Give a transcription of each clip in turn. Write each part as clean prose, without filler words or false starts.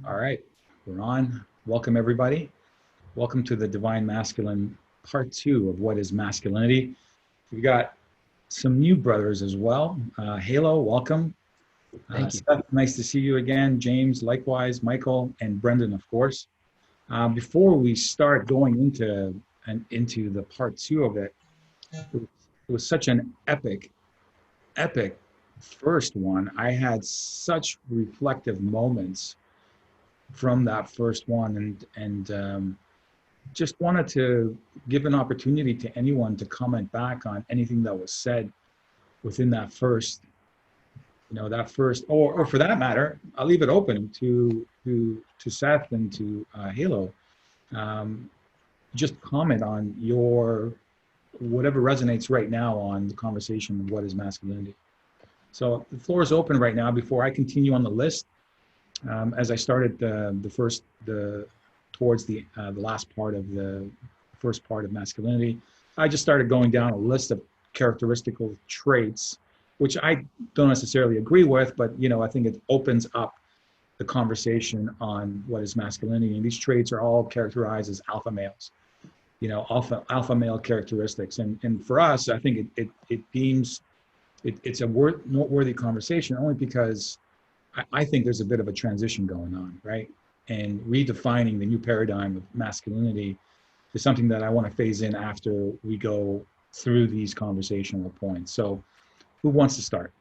All right, we're on. Welcome, everybody. Welcome to the Divine Masculine Part 2 of What is Masculinity. We got some new brothers as well. Halo, welcome. Thank you. Seth, nice to see you again. James, likewise. Michael and Brendan, of course. Before we start going into the Part 2 of it, it was such an epic first one. I had such reflective moments from that first one, and just wanted to give an opportunity to anyone to comment back on anything that was said within that first, or for that matter, I'll leave it open to Seth and to Halo. Um, just comment on your whatever resonates right now on the conversation of what is masculinity. So the floor is open right now. Before I continue on the list, as I started towards the last part of the first part of masculinity, I just started going down a list of characteristical traits, which I don't necessarily agree with, but I think it opens up the conversation on what is masculinity. And these traits are all characterized as alpha males, alpha male characteristics. And for us, I think it deems it's a noteworthy conversation only because I think there's a bit of a transition going on, right? And redefining the new paradigm of masculinity is something that I want to phase in after we go through these conversational points. So who wants to start?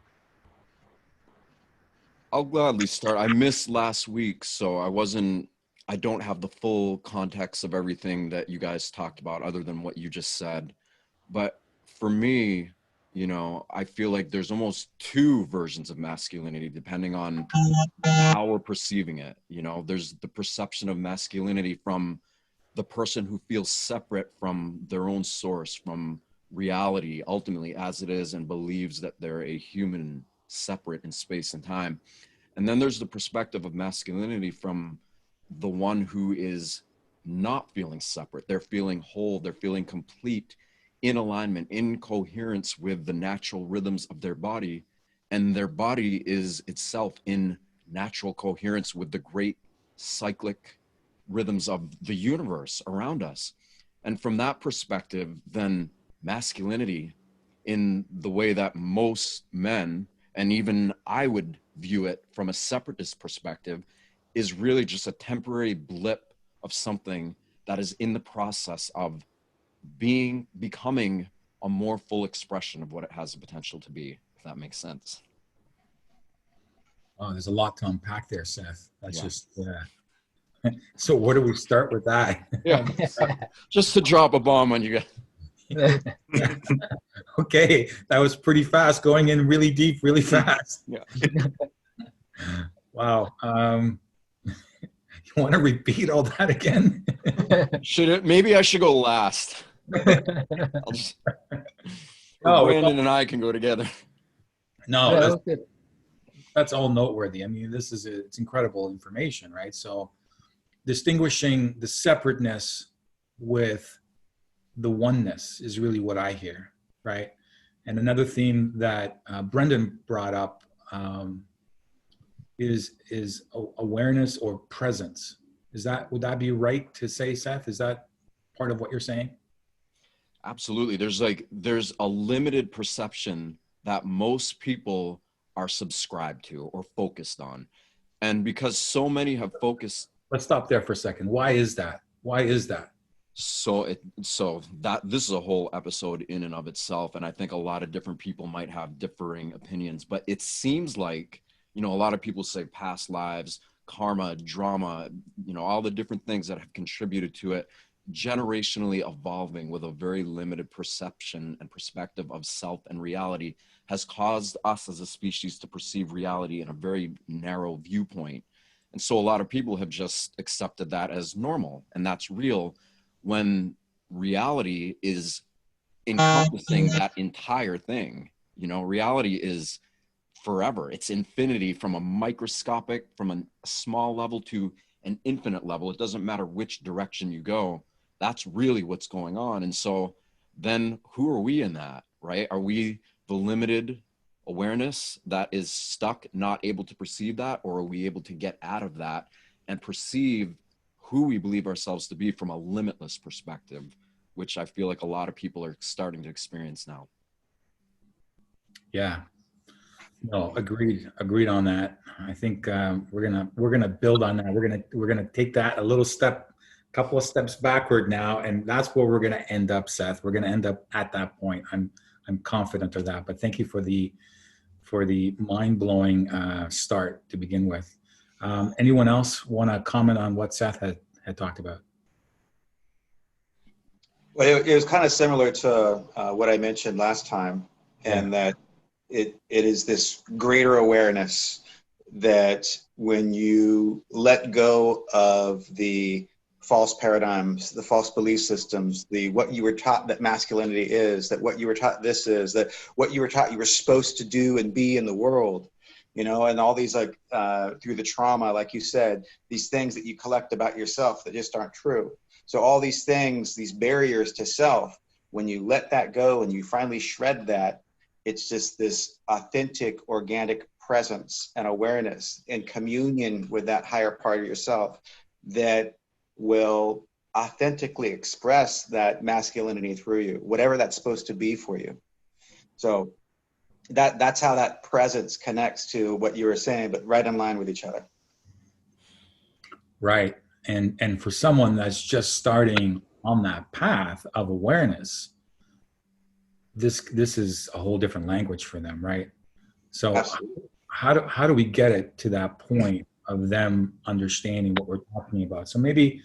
I'll gladly start. I missed last week, so I don't have the full context of everything that you guys talked about other than what you just said. But for me, I feel like there's almost two versions of masculinity depending on how we're perceiving it. There's the perception of masculinity from the person who feels separate from their own source, from reality, ultimately as it is, and believes that they're a human separate in space and time. And then there's the perspective of masculinity from the one who is not feeling separate. They're feeling whole, they're feeling complete, in alignment, in coherence with the natural rhythms of their body, and their body is itself in natural coherence with the great cyclic rhythms of the universe around us. And from that perspective, then masculinity, in the way that most men, and even I would view it from a separatist perspective, is really just a temporary blip of something that is in the process of becoming a more full expression of what it has the potential to be, if that makes sense. Oh, there's a lot to unpack there, Seth. That's just so where do we start with that? Yeah. Just to drop a bomb on you guys. Okay, that was pretty fast, going in really deep, really fast. Yeah. Wow. You want to repeat all that again? Maybe I should go last. Brandon and I can go together. No, that's all noteworthy. I mean, it's incredible information, right? So distinguishing the separateness with the oneness is really what I hear, right? And another theme that Brendan brought up is awareness or presence. Would that be right to say, Seth? Is that part of what you're saying? Absolutely. There's a limited perception that most people are subscribed to or focused on. And because so many have focused. Let's stop there for a second. Why is that? So this is a whole episode in and of itself. And I think a lot of different people might have differing opinions, but it seems like, a lot of people say past lives, karma, drama, all the different things that have contributed to it, generationally evolving with a very limited perception and perspective of self and reality has caused us as a species to perceive reality in a very narrow viewpoint. And so a lot of people have just accepted that as normal, and that's real, when reality is encompassing that entire thing. Reality is forever. It's infinity, from a small level to an infinite level. It doesn't matter which direction you go. That's really what's going on. And so then who are we in that, right? Are we the limited awareness that is stuck, not able to perceive that, or are we able to get out of that and perceive who we believe ourselves to be from a limitless perspective, which I feel like a lot of people are starting to experience now. Yeah, no, agreed on that. I think we're gonna build on that. We're gonna take that couple of steps backward now, and that's where we're gonna end up, Seth. We're gonna end up at that point. I'm confident of that. But thank you for the mind-blowing start to begin with. Anyone else want to comment on what Seth had talked about? Well, it was kind of similar to what I mentioned last time, and that it is this greater awareness that when you let go of the false paradigms, the false belief systems, what you were taught that masculinity is, that what you were taught this is, that what you were taught you were supposed to do and be in the world, and all these through the trauma, like you said, these things that you collect about yourself that just aren't true. So all these things, these barriers to self, when you let that go and you finally shred that, it's just this authentic, organic presence and awareness and communion with that higher part of yourself that will authentically express that masculinity through you, whatever that's supposed to be for you. So that's how that presence connects to what you were saying, but right in line with each other. Right. And for someone that's just starting on that path of awareness, this is a whole different language for them, right? So how do we get it to that point of them understanding what we're talking about? So maybe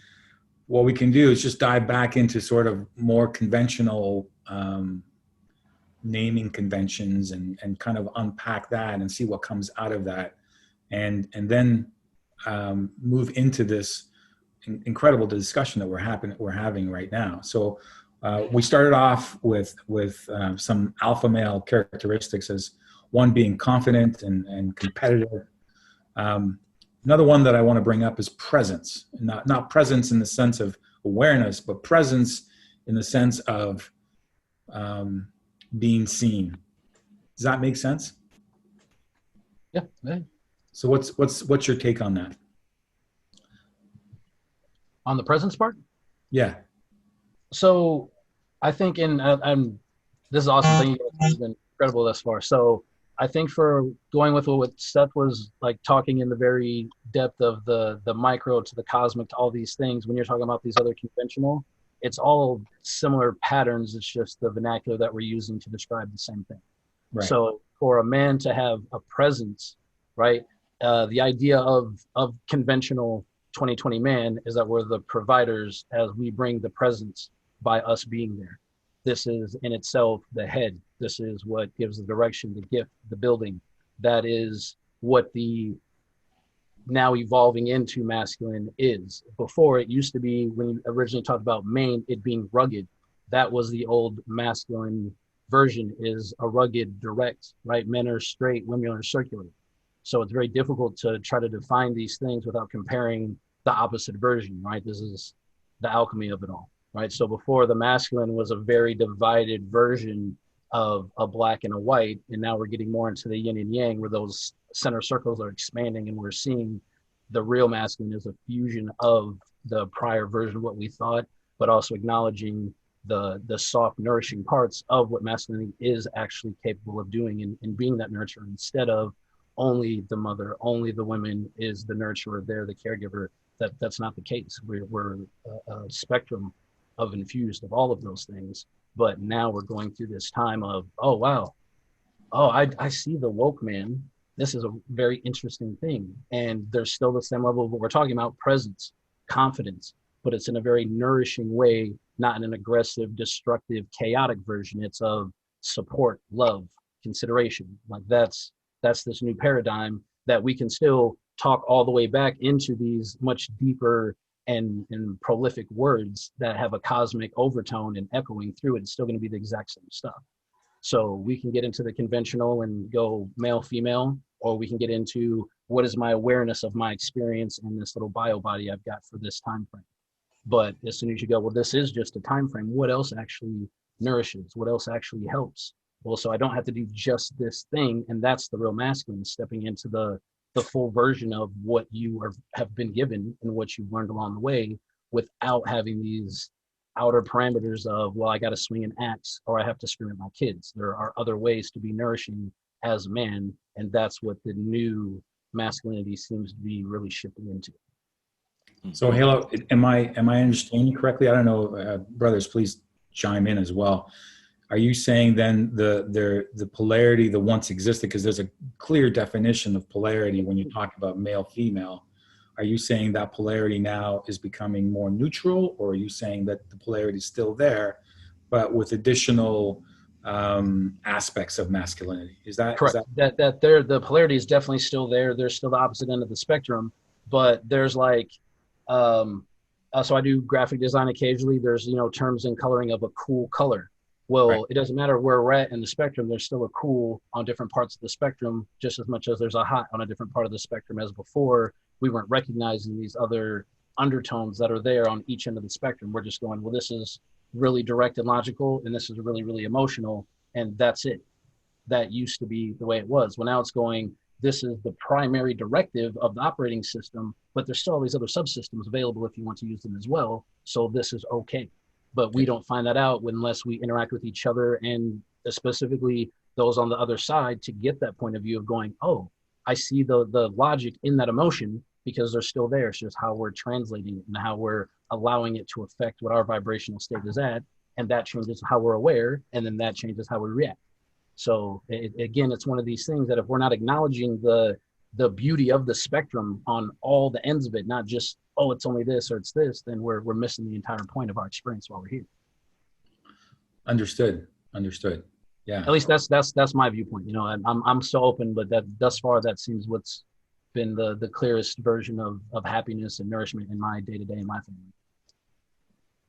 what we can do is just dive back into sort of more conventional naming conventions and kind of unpack that and see what comes out of that, and then move into this incredible discussion that we're having right now. So we started off with some alpha male characteristics, as one being confident and competitive. Another one that I want to bring up is presence. Not presence in the sense of awareness, but presence in the sense of being seen. Does that make sense? Yeah. Man. So what's your take on that? On the presence part? Yeah. So I think this is awesome thing. It's been incredible thus far. So I think for going with what Seth was like talking in the very depth of the micro to the cosmic to all these things, when you're talking about these other conventional, it's all similar patterns. It's just the vernacular that we're using to describe the same thing. Right. So for a man to have a presence, right? The idea of conventional 2020 man is that we're the providers as we bring the presence by us being there. This is in itself the head. This is what gives the direction, the gift, the building. That is what the now evolving into masculine is. Before, it used to be, when you originally talked about mane, it being rugged. That was the old masculine version, is a rugged, direct, right? Men are straight, women are circular. So it's very difficult to try to define these things without comparing the opposite version, right? This is the alchemy of it all, right? So before, the masculine was a very divided version of a black and a white, and now we're getting more into the yin and yang, where those center circles are expanding, and we're seeing the real masculine is a fusion of the prior version of what we thought, but also acknowledging the soft, nourishing parts of what masculinity is actually capable of doing, and being that nurturer instead of only the mother, only the women is the nurturer, they're the caregiver. That's not the case. We're a spectrum of infused of all of those things. But now we're going through this time of, oh, wow. Oh, I see the woke man. This is a very interesting thing. And there's still the same level of what we're talking about, presence, confidence, but it's in a very nourishing way, not in an aggressive, destructive, chaotic version. It's of support, love, consideration. Like that's this new paradigm that we can still talk all the way back into these much deeper and prolific words that have a cosmic overtone and echoing through it. It's still going to be the exact same stuff. So we can get into the conventional and go male, female, or we can get into what is my awareness of my experience in this little bio body I've got for this time frame. But as soon as you go, well, this is just a time frame, what else actually nourishes? What else actually helps? well, so I don't have to do just this thing, and that's the real masculine, stepping into the full version of what you have been given and what you've learned along the way, without having these outer parameters of, well, I got to swing an axe or I have to scream at my kids. There are other ways to be nourishing as a man, and that's what the new masculinity seems to be really shifting into. So Halo, am I understanding correctly? I don't know, brothers, please chime in as well. Are you saying then the polarity that once existed, because there's a clear definition of polarity when you talk about male female, are you saying that polarity now is becoming more neutral, or are you saying that the polarity is still there, but with additional aspects of masculinity? Is that correct? The polarity is definitely still there. There's still the opposite end of the spectrum, but there's like, so I do graphic design occasionally. There's, terms in coloring of a cool color. Well, right. It doesn't matter where we're at in the spectrum. There's still a cool on different parts of the spectrum, just as much as there's a hot on a different part of the spectrum. As before, we weren't recognizing these other undertones that are there on each end of the spectrum. We're just going, well, this is really direct and logical, and this is really, really emotional, and that's it. That used to be the way it was. Well, now it's going, this is the primary directive of the operating system, but there's still all these other subsystems available if you want to use them as well. So this is okay. But we don't find that out unless we interact with each other, and specifically those on the other side, to get that point of view of going, oh, I see the logic in that emotion, because they're still there. It's just how we're translating it and how we're allowing it to affect what our vibrational state is at. And that changes how we're aware, and then that changes how we react. So again, it's one of these things that if we're not acknowledging the beauty of the spectrum on all the ends of it, not just, oh, it's only this or it's this, then we're missing the entire point of our experience while we're here. Understood. Yeah. At least that's my viewpoint. I'm so open, but that thus far that seems what's been the clearest version of happiness and nourishment in my day-to-day in my family.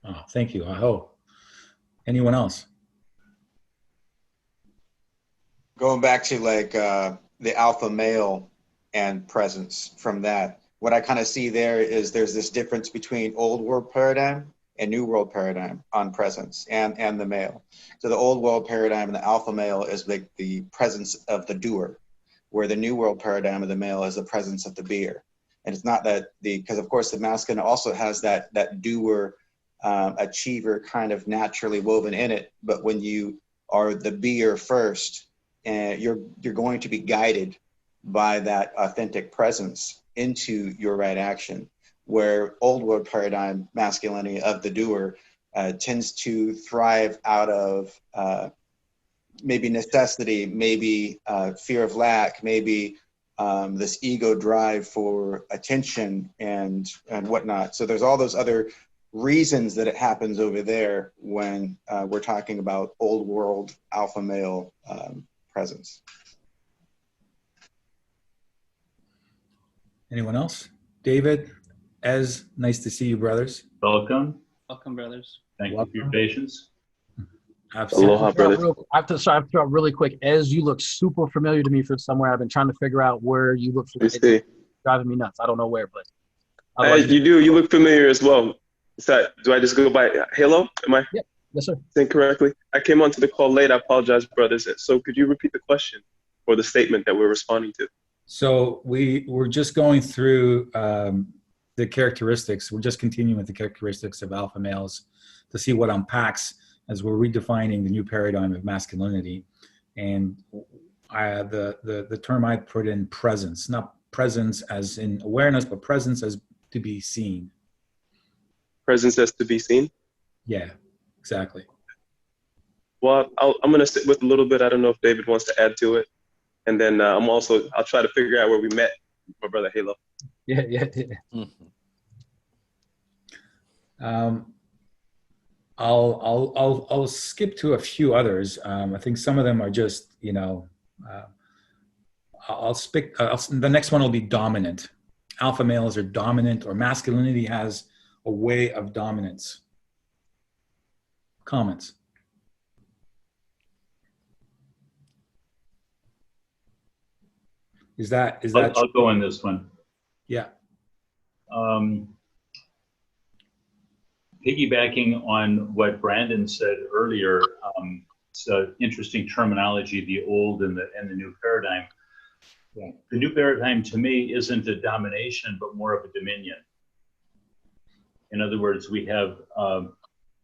Oh, thank you. I hope. Anyone else? Going back to the alpha male and presence from that, what I kind of see there is there's this difference between old world paradigm and new world paradigm on presence and the male. So the old world paradigm and the alpha male is like the presence of the doer, where the new world paradigm of the male is the presence of the beer. And it's not that because of course the masculine also has that doer, achiever kind of naturally woven in it. But when you are the beer first, and you're going to be guided by that authentic presence into your right action, where old world paradigm masculinity of the doer tends to thrive out of maybe necessity, maybe fear of lack, maybe this ego drive for attention and whatnot. So there's all those other reasons that it happens over there when we're talking about old world alpha male presence. Anyone else? David, Ez, nice to see you, brothers. Welcome. Welcome, brothers. Thank you for your patience. Absolutely. Aloha, brother. I have to start really quick. Ez, you look super familiar to me from somewhere. I've been trying to figure out where you look. Let's see. It's driving me nuts. I don't know where, but. You do. You look familiar as well. Do I just go by Halo? Am I Yep. Yes, sir. saying correctly? I came onto the call late. I apologize, brothers. So could you repeat the question or the statement that we're responding to? So we're just going through the characteristics. We're just continuing with the characteristics of alpha males to see what unpacks as we're redefining the new paradigm of masculinity. And the term I put in presence, not presence as in awareness, but presence as to be seen. Presence as to be seen? Yeah, exactly. Well, I'm going to sit with a little bit. I don't know if David wants to add to it. And then I'll try to figure out where we met, my brother Halo. Yeah. I'll skip to a few others. I think some of them are just, the next one will be dominant. Alpha males are dominant, or masculinity has a way of dominance. Comments? Is that I'll go in this one. Yeah. Piggybacking on what Brandon said earlier, interesting terminology, the old and the new paradigm. Yeah. The new paradigm to me isn't a domination, but more of a dominion. In other words, we have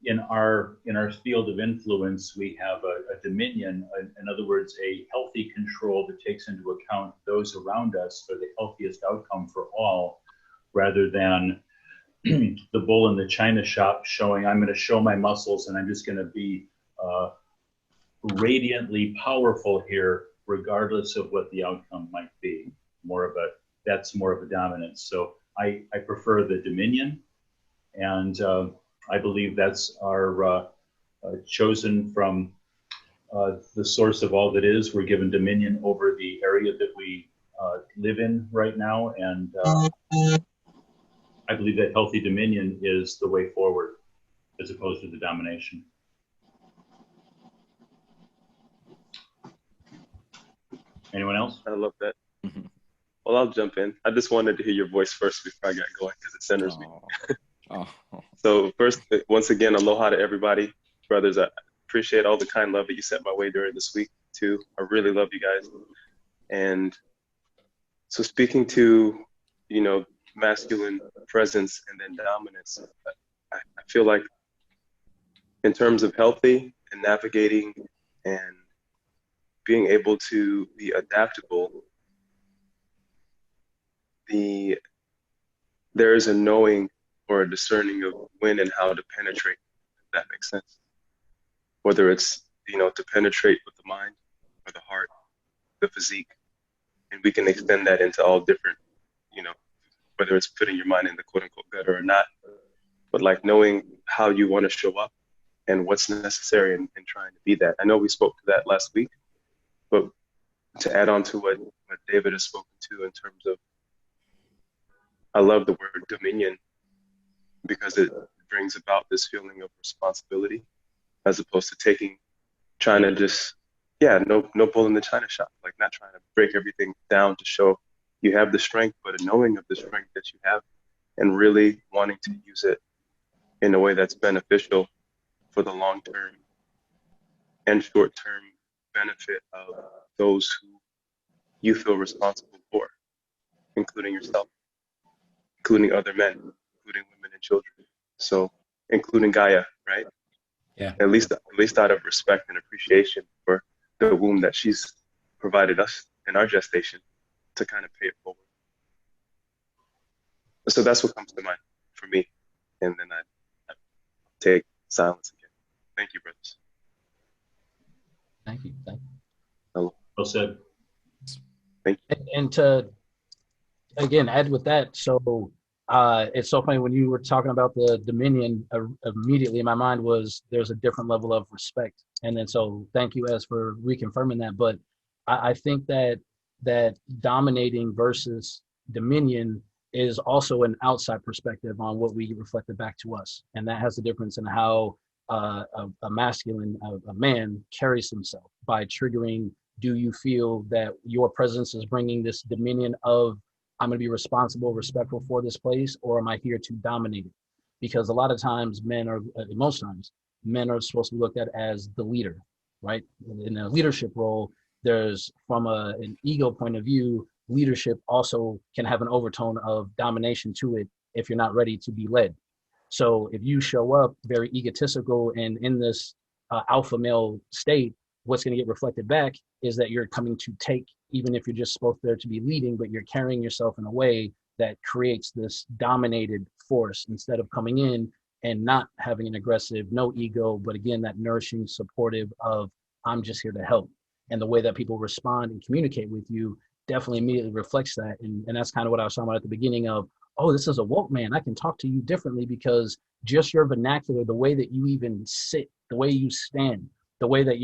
in our field of influence, we have a dominion. In other words, a healthy control that takes into account those around us for the healthiest outcome for all, rather than the bull in the china shop showing I'm going to show my muscles and I'm just going to be radiantly powerful here, regardless of what the outcome might be. That's more of a dominance. So I prefer the dominion, and I believe that's our chosen from the source of all that is. We're given dominion over the area that we live in right now, and I believe that healthy dominion is the way forward, as opposed to the domination. Anyone else? I love that. Well, I'll jump in. I just wanted to hear your voice first before I got going because it centers me. So first, once again, aloha to everybody. Brothers, I appreciate all the kind love that you sent my way during this week too. I really love you guys. And so speaking to, masculine presence and then dominance, I feel like in terms of healthy and navigating and being able to be adaptable, there is a knowing or a discerning of when and how to penetrate, if that makes sense. Whether it's, to penetrate with the mind or the heart, the physique, and we can extend that into all different, whether it's putting your mind in the quote unquote gutter or not, but like knowing how you want to show up and what's necessary in trying to be that. I know we spoke to that last week, but to add on to what David has spoken to in terms of, I love the word dominion because it brings about this feeling of responsibility as opposed to trying to just, no bull in the china shop, like not trying to break everything down to show you have the strength, but a knowing of the strength that you have and really wanting to use it in a way that's beneficial for the long-term and short-term benefit of those who you feel responsible for, including yourself, including other men, including women and children. So including Gaia, right? Yeah. At least out of respect and appreciation for the womb that she's provided us in our gestation to kind of pay it forward. So that's what comes to mind for me. And then I take silence again. Thank you, brothers. Thank you. Hello. Well said. Thank you. And to, again, add with that, so it's so funny when you were talking about the dominion, immediately in my mind was there's a different level of respect. And then so thank you, Ez, for reconfirming that. But I think that dominating versus dominion is also an outside perspective on what we get reflected back to us. And that has a difference in how a masculine, a man carries himself by triggering, do you feel that your presence is bringing this dominion of, I'm going to be responsible, respectful for this place, or am I here to dominate it? Because a lot of times most times, men are supposed to be looked at as the leader, right? In a leadership role, there's, from an ego point of view, leadership also can have an overtone of domination to it if you're not ready to be led. So if you show up very egotistical and in this alpha male state, what's going to get reflected back is that you're coming to take, even if you're just supposed there to be leading, but you're carrying yourself in a way that creates this dominated force instead of coming in and not having an aggressive, no ego, but again, that nourishing, supportive of, I'm just here to help. And the way that people respond and communicate with you definitely immediately reflects that. And that's kind of what I was talking about at the beginning of, oh, this is a woke man. I can talk to you differently because just your vernacular, the way that you even sit, the way you stand, the way that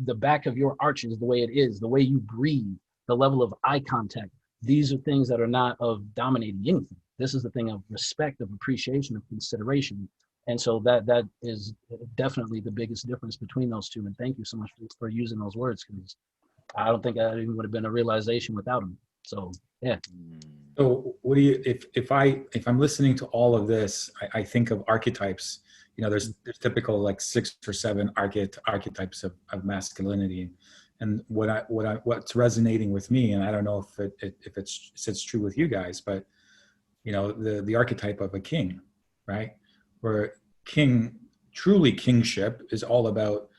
the back of your arches, the way it is, the way you breathe, the level of eye contact. These are things that are not of dominating anything. This is the thing of respect, of appreciation, of consideration. And so that is definitely the biggest difference between those two. And thank you so much for using those words, because I don't think that even would have been a realization without them. So, yeah. So what do you, if I'm listening to all of this, I think of archetypes, there's typical like 6 or 7 archetypes of masculinity. And what's resonating with me, and I don't know if it's true with you guys, but the archetype of a king, right? Where truly kingship is all about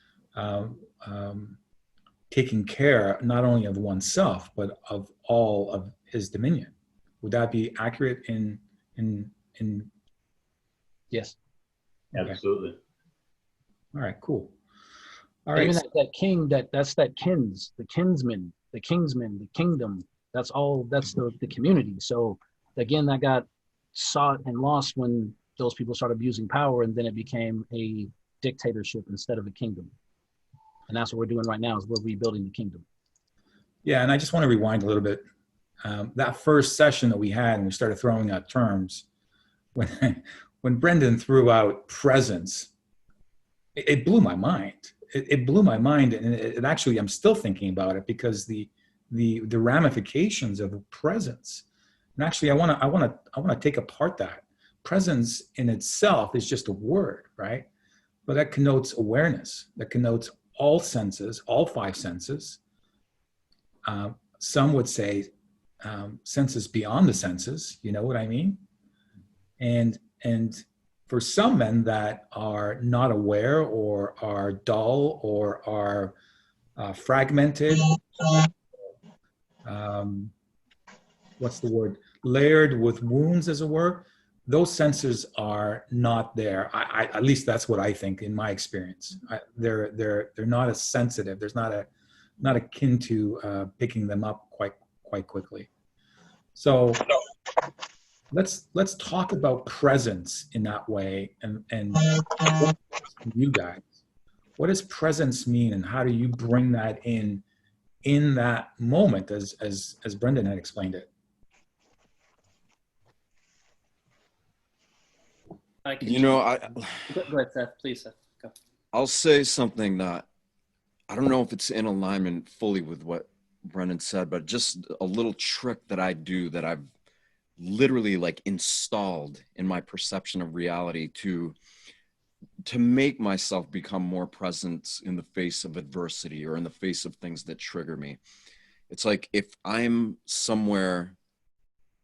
taking care not only of oneself but of all of his dominion. Would that be accurate in Yes. Okay. Absolutely. All right, cool. All right. Even that king, that's the kinsman, the kingdom. That's the community. So again, that got sought and lost when those people started abusing power, and then it became a dictatorship instead of a kingdom. And that's what we're doing right now, is we're rebuilding the kingdom. Yeah, and I just want to rewind a little bit. That first session that we had, and we started throwing out terms, when Brendan threw out presence, it blew my mind. It blew my mind, and it actually, I'm still thinking about it, because the ramifications of presence. And actually, I want to take apart that. Presence in itself is just a word, right? But that connotes awareness. That connotes all senses, all 5 senses. Some would say senses beyond the senses. You know what I mean? And for some men that are not aware, or are dull, or are fragmented, what's the word? Layered with wounds, as it were, those senses are not there. At least that's what I think in my experience. They're not as sensitive. There's not akin to picking them up quite quickly. So let's talk about presence in that way, and you guys, what does presence mean, and how do you bring that in that moment, as Brendan had explained it? I Go ahead, Seth. Please, Seth. Go. I'll say something that I don't know if it's in alignment fully with what Brendan said, but just a little trick that I do that I've literally like installed in my perception of reality to make myself become more present in the face of adversity, or in the face of things that trigger me. It's like, if I'm somewhere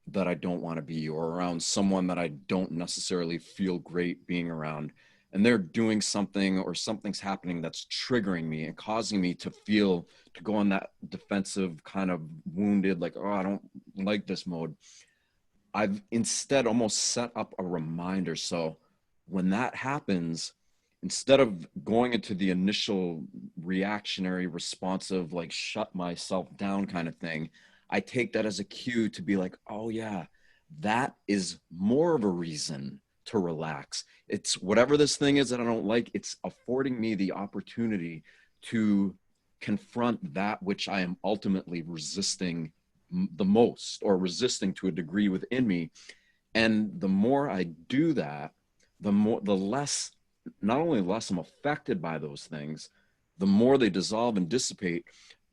that I don't want to be, or around someone that I don't necessarily feel great being around, and they're doing something, or something's happening that's triggering me and causing me to go on that defensive kind of wounded, like, oh, I don't like this mode. I've instead almost set up a reminder. So when that happens, instead of going into the initial reactionary, responsive, like shut myself down kind of thing, I take that as a cue to be like, oh yeah, that is more of a reason to relax. It's whatever this thing is that I don't like, it's affording me the opportunity to confront that which I am ultimately resisting the most, or resisting to a degree within me. And the more I do that, the less, not only less I'm affected by those things, the more they dissolve and dissipate,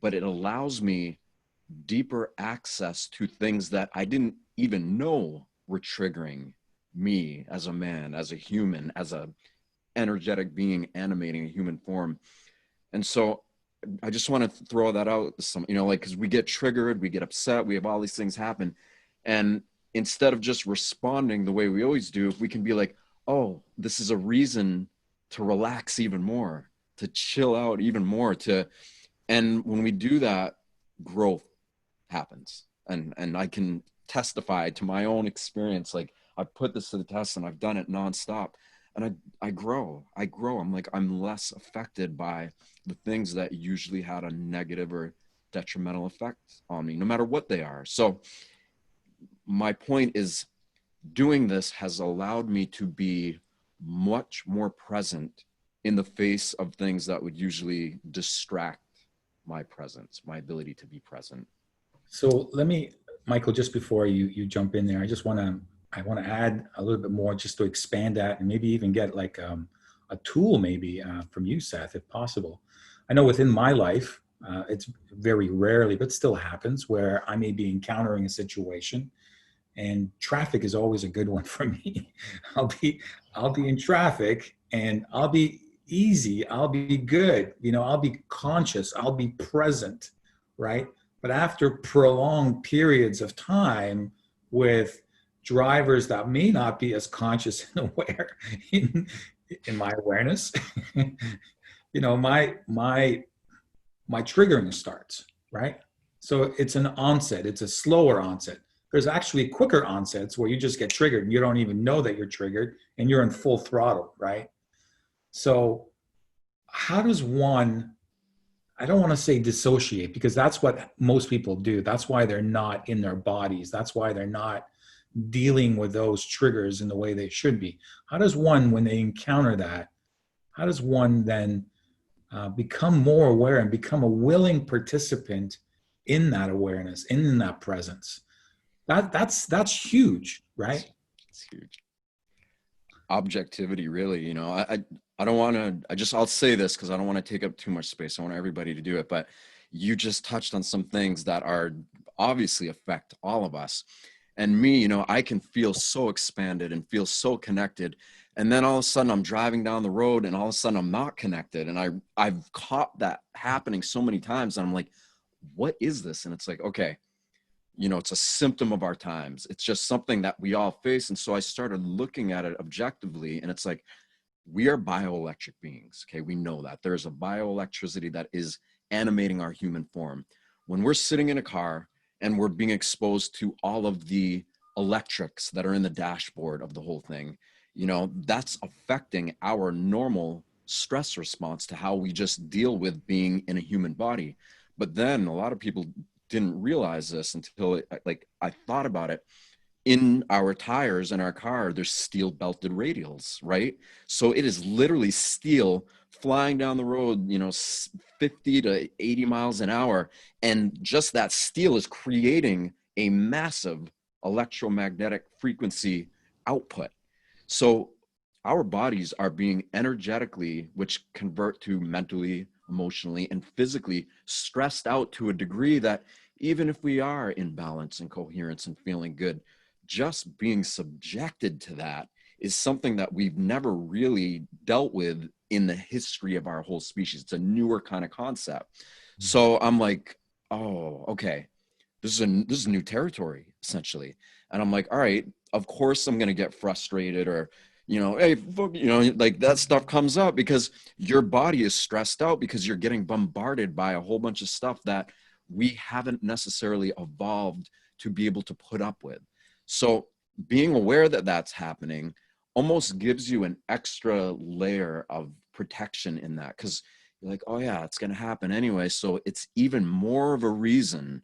but it allows me deeper access to things that I didn't even know were triggering me as a man, as a human, as a energetic being animating a human form. And so I just want to throw that out, because we get triggered, we get upset, we have all these things happen. And instead of just responding the way we always do, if we can be like, oh, this is a reason to relax even more, to chill out even more, and when we do that, growth happens. And I can testify to my own experience. Like, I've put this to the test, and I've done it nonstop. And I grow. I'm less affected by the things that usually had a negative or detrimental effect on me, no matter what they are. So my point is, doing this has allowed me to be much more present in the face of things that would usually distract my presence, my ability to be present. So let me, Michael, just before you jump in there, I want to add a little bit more, just to expand that, and maybe even get like a tool maybe from you, Seth, if possible. I know within my life, it's very rarely, but still happens, where I may be encountering a situation, and traffic is always a good one for me. I'll be in traffic, and I'll be easy, I'll be good, I'll be conscious, I'll be present, right? But after prolonged periods of time with drivers that may not be as conscious and aware in my awareness, my triggering starts, right? So it's an onset, it's a slower onset. There's actually quicker onsets where you just get triggered and you don't even know that you're triggered and you're in full throttle, right? So how does one, I don't want to say dissociate, because that's what most people do. That's why they're not in their bodies. That's why they're not dealing with those triggers in the way they should be. How does one, when they encounter that, how does one then become more aware and become a willing participant in that awareness, in that presence? That's huge, right? It's huge. Objectivity, really. I don't want to, I'll say this because I don't want to take up too much space. I want everybody to do it, but you just touched on some things that are obviously affect all of us. And me, I can feel so expanded and feel so connected. And then all of a sudden I'm driving down the road and all of a sudden I'm not connected. And I've caught that happening so many times. And I'm like, what is this? And it's like, okay, it's a symptom of our times. It's just something that we all face. And so I started looking at it objectively, and it's like, we are bioelectric beings. Okay. We know that there's a bioelectricity that is animating our human form. When we're sitting in a car and we're being exposed to all of the electrics that are in the dashboard of the whole thing, that's affecting our normal stress response to how we just deal with being in a human body. But then a lot of people didn't realize this until I thought about it. In our tires in our car, there's steel belted radials, right? So it is literally steel flying down the road, 50 to 80 miles an hour. And just that steel is creating a massive electromagnetic frequency output. So our bodies are being energetically, which convert to mentally, emotionally, and physically stressed out to a degree that even if we are in balance and coherence and feeling good, just being subjected to that is something that we've never really dealt with in the history of our whole species. It's a newer kind of concept. So I'm like, oh, okay, this is new territory, essentially. And I'm like, all right, of course I'm going to get frustrated, or, hey, like that stuff comes up because your body is stressed out because you're getting bombarded by a whole bunch of stuff that we haven't necessarily evolved to be able to put up with. So being aware that that's happening almost gives you an extra layer of protection in that, because you're like, oh yeah, it's going to happen anyway. So it's even more of a reason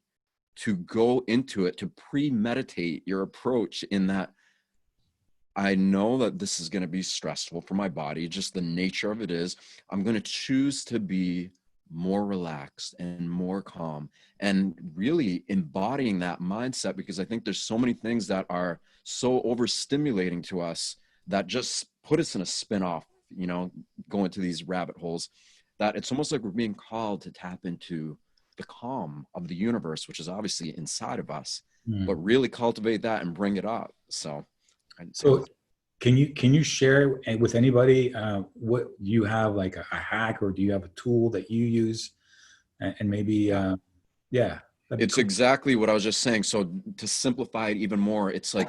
to go into it, to premeditate your approach, in that I know that this is going to be stressful for my body. Just the nature of it is, I'm going to choose to be more relaxed and more calm, and really embodying that mindset, because I think there's so many things that are so overstimulating to us that just put us in a spin-off, going to these rabbit holes, that it's almost like we're being called to tap into the calm of the universe, which is obviously inside of us, but really cultivate that and bring it up. So can you share with anybody what you have, like a hack, or do you have a tool that you use, and maybe it's cool. Exactly what I was just saying. So to simplify it even more, it's like,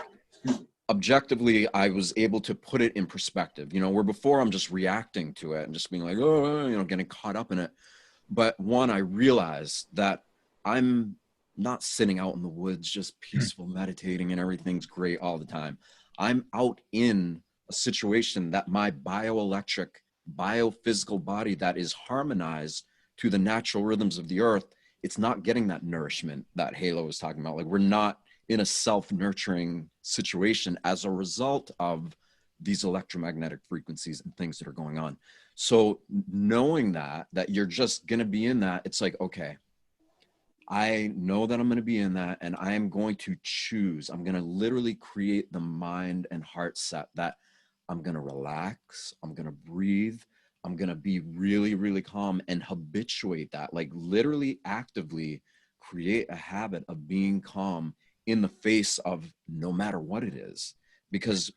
objectively, I was able to put it in perspective, where before I'm just reacting to it and just being like, oh, getting caught up in it. But one, I realized that I'm not sitting out in the woods, just peaceful meditating and everything's great all the time. I'm out in a situation that my bioelectric, biophysical body that is harmonized to the natural rhythms of the earth, it's not getting that nourishment that Halo was talking about. Like, we're not in a self-nurturing situation as a result of these electromagnetic frequencies and things that are going on. So knowing that you're just going to be in that, it's like, okay, I know that I'm going to be in that, and I am going to choose. I'm going to literally create the mind and heart set that I'm going to relax. I'm going to breathe. I'm going to be really, really calm, and habituate that, like literally actively create a habit of being calm in the face of no matter what it is. Because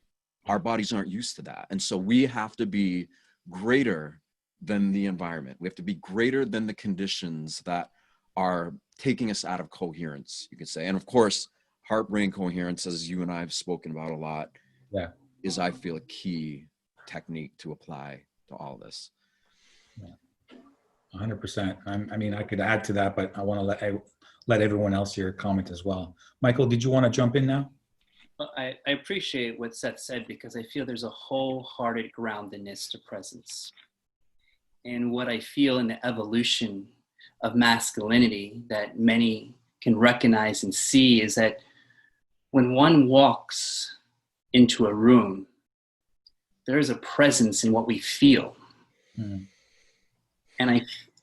our bodies aren't used to that. And so we have to be greater than the environment. We have to be greater than the conditions that are taking us out of coherence, you could say. And of course, heart-brain coherence, as you and I have spoken about a lot, Yeah. is, I feel, a key technique to apply to all this. Yeah. 100%. I mean, I could add to that, but I want to let everyone else here comment as well. Michael, did you want to jump in now? Well, I appreciate what Seth said, because I feel there's a wholehearted groundedness to presence. And what I feel in the evolution of masculinity that many can recognize and see is that when one walks into a room, there is a presence in what we feel. Mm.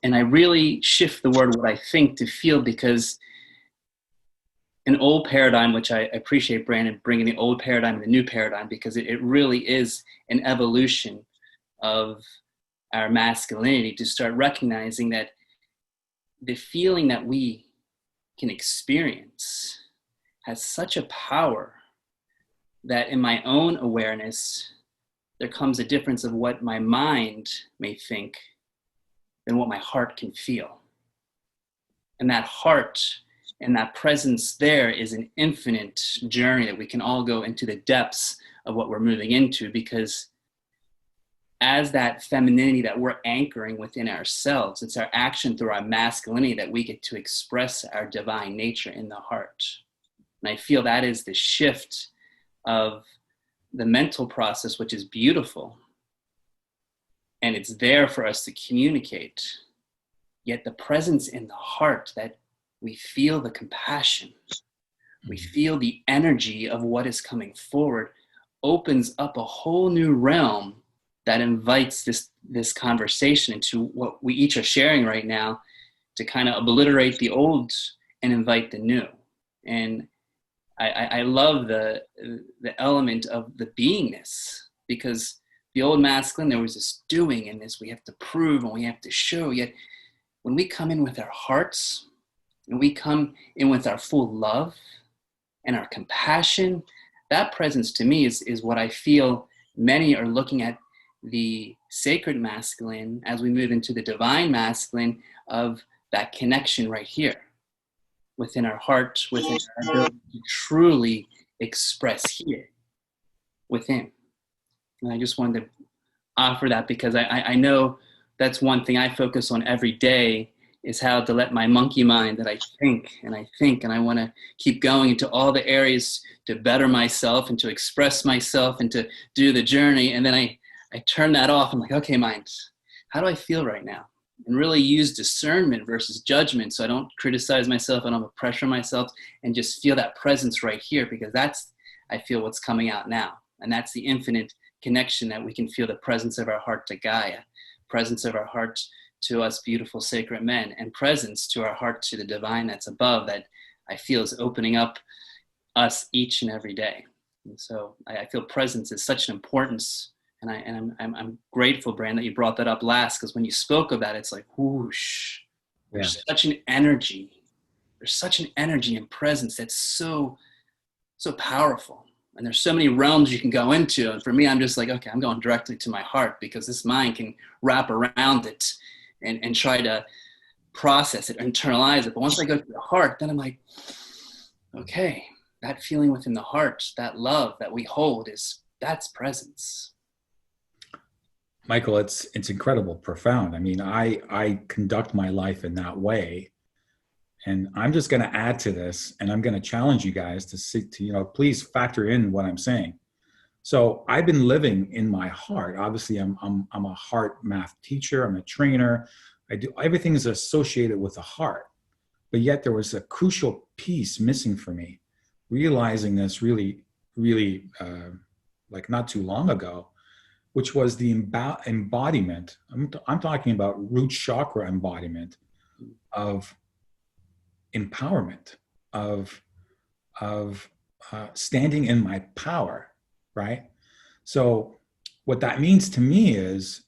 And I really shift the word what I think to feel, because an old paradigm, which I appreciate Brandon bringing the old paradigm and the new paradigm, because it really is an evolution of our masculinity, to start recognizing that the feeling that we can experience has such a power that in my own awareness, there comes a difference of what my mind may think than what my heart can feel. And that heart and that presence there is an infinite journey that we can all go into the depths of what we're moving into, because as that femininity that we're anchoring within ourselves, it's our action through our masculinity that we get to express our divine nature in the heart. And I feel that is the shift of the mental process, which is beautiful. And it's there for us to communicate. Yet the presence in the heart, that we feel the compassion, we feel the energy of what is coming forward, opens up a whole new realm that invites this conversation into what we each are sharing right now, to kind of obliterate the old and invite the new. And I love the element of the beingness, because the old masculine, there was this doing and this, we have to prove and we have to show. Yet when we come in with our hearts and we come in with our full love and our compassion, that presence to me is what I feel many are looking at the sacred masculine as we move into the divine masculine, of that connection right here within our heart, within our ability to truly express here within. And I just wanted to offer that, because I know that's one thing I focus on every day, is how to let my monkey mind that I think and I want to keep going into all the areas to better myself and to express myself and to do the journey. And then I turn that off. I'm like, okay, mind, how do I feel right now? And really use discernment versus judgment, so I don't criticize myself, I don't pressure myself, and just feel that presence right here, because that's, I feel, what's coming out now. And that's the infinite connection that we can feel, the presence of our heart to Gaia, presence of our heart to us beautiful sacred men, and presence to our heart to the divine that's above, that I feel is opening up us each and every day. And so I feel presence is such an importance. And I'm grateful, Brand, that you brought that up last, because when you spoke of that, it's like whoosh. There's such an energy. There's such an energy and presence that's so powerful. And there's so many realms you can go into. And for me, I'm just like, okay, I'm going directly to my heart, because this mind can wrap around it and try to process it, internalize it. But once I go to the heart, then I'm like, okay, that feeling within the heart, that love that we hold, that's presence. Michael, it's incredible, profound. I mean, I conduct my life in that way, and I'm just going to add to this, and I'm going to challenge you guys to please factor in what I'm saying. So I've been living in my heart. Obviously, I'm a HeartMath teacher. I'm a trainer. I do everything is associated with the heart, but yet there was a crucial piece missing for me. Realizing this really, like not too long ago, which was the embodiment. I'm talking about root chakra embodiment of empowerment, of standing in my power, right? So what that means to me is,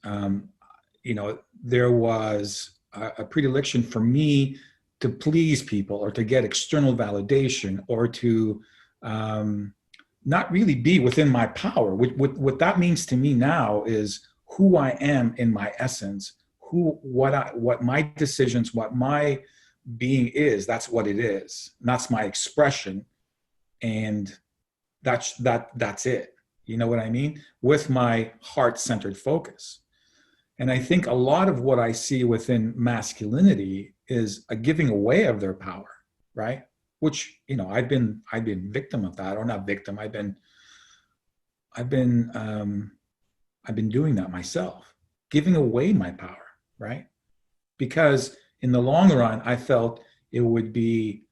there was a predilection for me to please people or to get external validation or to not really be within my power. What that means to me now is who I am in my essence, what my decisions, what my being is, that's what it is. And that's my expression. And that's it. You know what I mean? With my heart-centered focus. And I think a lot of what I see within masculinity is a giving away of their power, right? Which, you know, I've been victim of that, or not victim. I've been doing that myself, giving away my power, right? Because in the long run, I felt it would be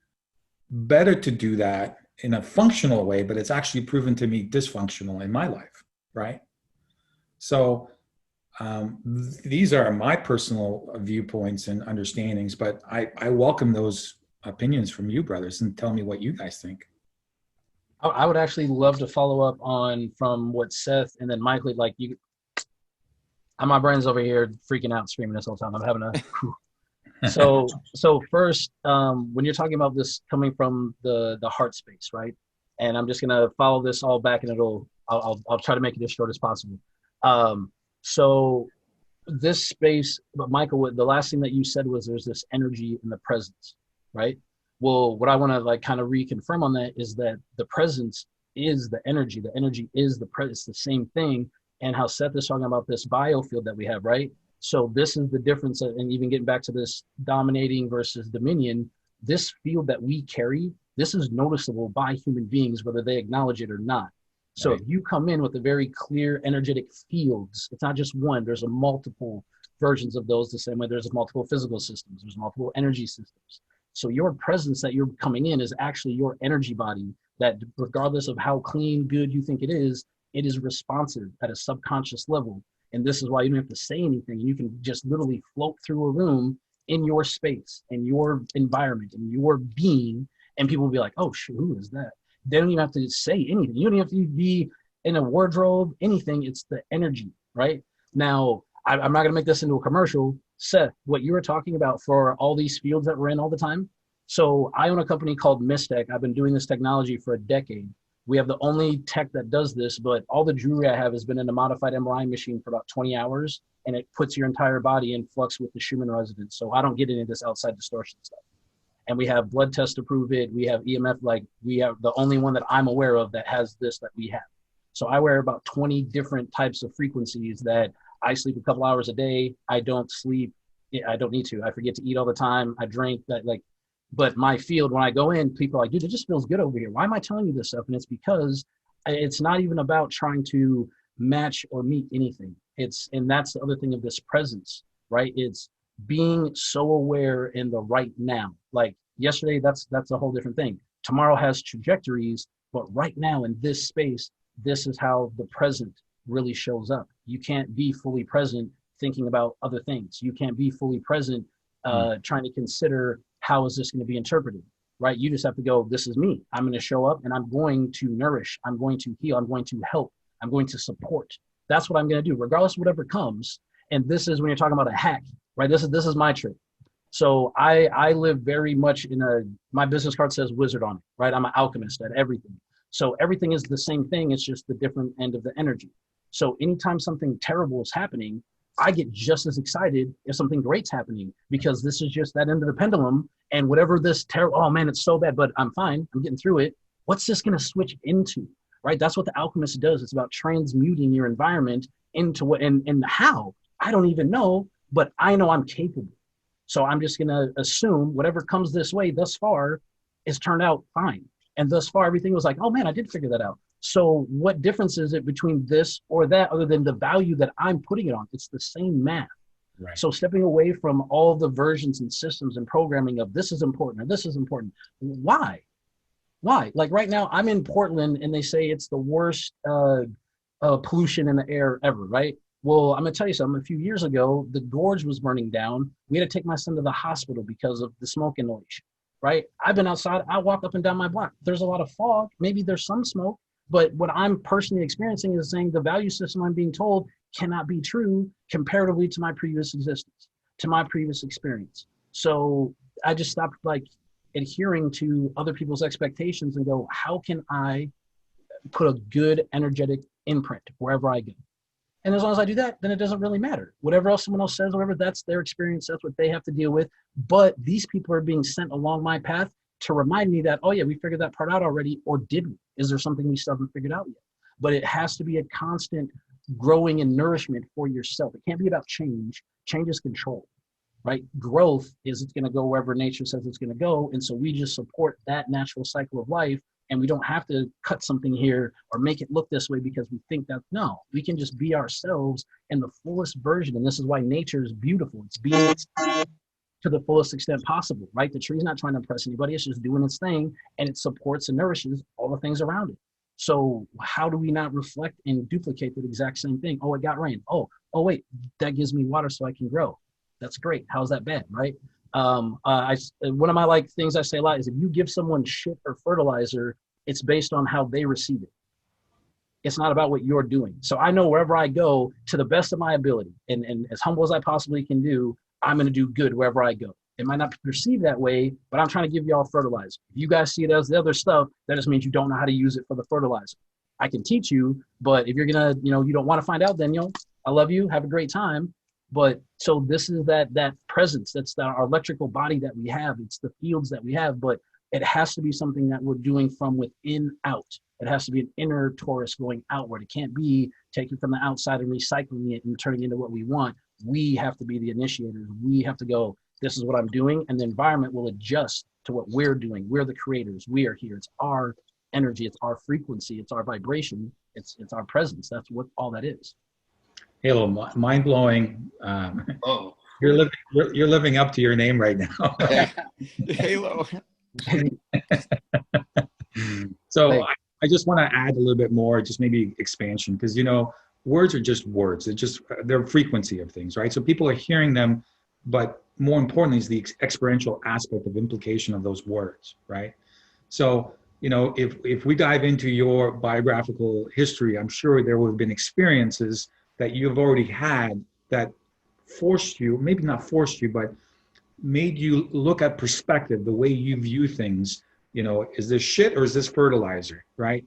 better to do that in a functional way, but it's actually proven to me dysfunctional in my life, right? So these are my personal viewpoints and understandings, but I welcome those opinions from you, brothers, and tell me what you guys think. I would actually love to follow up on from what Seth and then Michael, like you, my brain's over here freaking out, screaming this whole time. I'm having a, so first, when you're talking about this coming from the heart space, right? And I'm just going to follow this all back, and I'll try to make it as short as possible. So this space, but Michael, the last thing that you said was there's this energy in the presence, right? Well, what I want to like kind of reconfirm on that is that the presence is the energy. The energy is the presence, the same thing. And how Seth is talking about this biofield that we have, right? So this is the difference. And even getting back to this dominating versus dominion, this field that we carry, this is noticeable by human beings, whether they acknowledge it or not. So if you come in with a very clear energetic fields, it's not just one, there's a multiple versions of those, the same way there's multiple physical systems, there's multiple energy systems. So your presence that you're coming in is actually your energy body that, regardless of how clean, good you think it is responsive at a subconscious level. And this is why you don't have to say anything. You can just literally float through a room in your space, in your environment, in your being, and people will be like, oh, shoot, who is that? They don't even have to say anything. You don't even have to be in a wardrobe, anything. It's the energy, right? Now, I'm not going to make this into a commercial. Seth, what you were talking about for all these fields that we're in all the time. So I own a company called Mistech. I've been doing this technology for a decade. We have the only tech that does this, but all the jewelry I have has been in a modified MRI machine for about 20 hours, and it puts your entire body in flux with the Schumann resonance. So I don't get any of this outside distortion stuff. And we have blood tests to prove it. We have EMF, like we have the only one that I'm aware of that has this that we have. So I wear about 20 different types of frequencies that I sleep a couple hours a day. I don't sleep. I don't need to. I forget to eat all the time. I drink that but my field, when I go in, people are like, dude, it just feels good over here. Why am I telling you this stuff? And it's because it's not even about trying to match or meet anything. And that's the other thing of this presence, right? It's being so aware in the right now. Like yesterday, that's a whole different thing. Tomorrow has trajectories, but right now in this space, this is how the present really shows up. You can't be fully present thinking about other things. You can't be fully present trying to consider how is this going to be interpreted, right? You just have to go, this is me. I'm going to show up and I'm going to nourish. I'm going to heal. I'm going to help. I'm going to support. That's what I'm going to do, regardless of whatever comes. And this is when you're talking about a hack, right? This is my trick. So I live very much my business card says wizard on it, right? I'm an alchemist at everything. So everything is the same thing. It's just the different end of the energy. So anytime something terrible is happening, I get just as excited if something great's happening, because this is just that end of the pendulum. And whatever this oh man, it's so bad, but I'm fine. I'm getting through it. What's this going to switch into, right? That's what the alchemist does. It's about transmuting your environment into what, and how, I don't even know, but I know I'm capable. So I'm just going to assume whatever comes this way thus far is turned out fine. And thus far, everything was like, oh man, I did figure that out. So what difference is it between this or that other than the value that I'm putting it on? It's the same math. Right. So stepping away from all the versions and systems and programming of this is important or this is important. Why? Like right now, I'm in Portland and they say it's the worst pollution in the air ever, right? Well, I'm going to tell you something. A few years ago, the gorge was burning down. We had to take my son to the hospital because of the smoke inhalation, right? I've been outside. I walk up and down my block. There's a lot of fog. Maybe there's some smoke. But what I'm personally experiencing is saying the value system I'm being told cannot be true comparatively to my previous existence, to my previous experience. So I just stopped like adhering to other people's expectations and go, how can I put a good energetic imprint wherever I go. And as long as I do that, then it doesn't really matter. Whatever else someone else says, whatever, that's their experience. That's what they have to deal with. But these people are being sent along my path to remind me that, oh yeah, we figured that part out already, or did we? Is there something we still haven't figured out yet? But it has to be a constant growing and nourishment for yourself. It can't be about change. Change is control, right? Growth is it's going to go wherever nature says it's going to go. And so we just support that natural cycle of life. And we don't have to cut something here or make it look this way because we think that, no, we can just be ourselves in the fullest version. And this is why nature is beautiful. It's being to the fullest extent possible, right? The tree's not trying to impress anybody. It's just doing its thing, and it supports and nourishes all the things around it. So how do we not reflect and duplicate that exact same thing? Oh, it got rain. Oh, wait, that gives me water so I can grow. That's great. How's that bad, right? One of my things I say a lot is if you give someone shit or fertilizer, it's based on how they receive it. It's not about what you're doing. So I know wherever I go, to the best of my ability, and as humble as I possibly can do, I'm going to do good wherever I go. It might not be perceived that way, but I'm trying to give y'all fertilizer. If you guys see it as the other stuff, that just means you don't know how to use it for the fertilizer. I can teach you, but if you're going to, you don't want to find out, then, I love you. Have a great time. But so this is that presence. That's our electrical body that we have. It's the fields that we have, but it has to be something that we're doing from within out. It has to be an inner torus going outward. It can't be taken from the outside and recycling it and turning into what we want. We have to be the initiators. We have to go, this is what I'm doing. And the environment will adjust to what we're doing. We're the creators. We are here. It's our energy. It's our frequency. It's our vibration. It's our presence. That's what all that is. Halo, mind blowing. You're living up to your name right now. Halo. So I just want to add a little bit more, just maybe expansion, because words are just words. They're frequency of things, right? So people are hearing them, but more importantly is the experiential aspect of implication of those words, right? So if we dive into your biographical history, I'm sure there will have been experiences that you've already had that forced you, maybe not forced you, but made you look at perspective, the way you view things. Is this shit or is this fertilizer, right?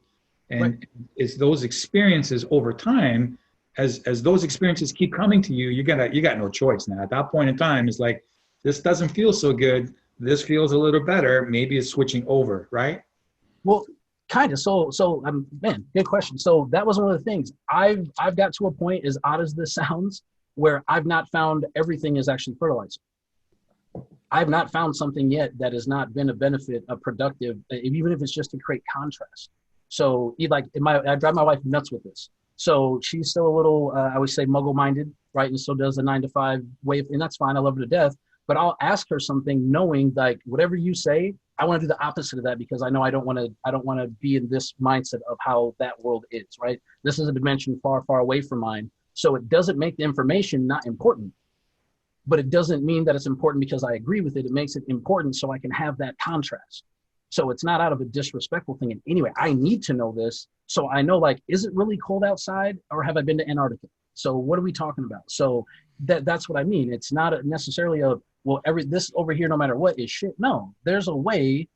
And it's those experiences over time, as those experiences keep coming to you, you got no choice now. At that point in time, it's like, this doesn't feel so good. This feels a little better. Maybe it's switching over, right? Well, kind of. So man, good question. So that was one of the things. I've got to a point, as odd as this sounds, where I've not found everything is actually fertilizer. I've not found something yet that has not been a benefit, a productive, even if it's just to create contrast. So I drive my wife nuts with this. So she's still a little, I would say, muggle-minded, right? And so does the 9-to-5 way, and that's fine. I love her to death. But I'll ask her something knowing whatever you say, I want to do the opposite of that because I know I don't want to be in this mindset of how that world is, right? This is a dimension far, far away from mine. So it doesn't make the information not important. But it doesn't mean that it's important because I agree with it. It makes it important so I can have that contrast. So it's not out of a disrespectful thing in any way. I need to know this so I know, is it really cold outside or have I been to Antarctica? So what are we talking about? So that's what I mean. It's not necessarily this over here, no matter what, is shit. No, there's a way.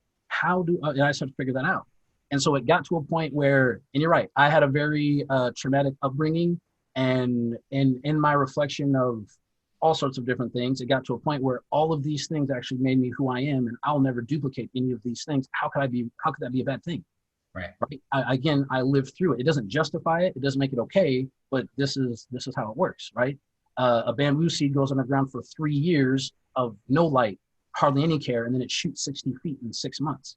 And I just have to figure that out. And so it got to a point where, and you're right, I had a very traumatic upbringing, and in my reflection of all sorts of different things, it got to a point where all of these things actually made me who I am, and I'll never duplicate any of these things. How could that be a bad thing? Right. I lived through it. It doesn't justify it. It doesn't make it okay, but this is how it works, right? A bamboo seed goes underground for 3 years of no light, hardly any care, and then it shoots 60 feet in 6 months.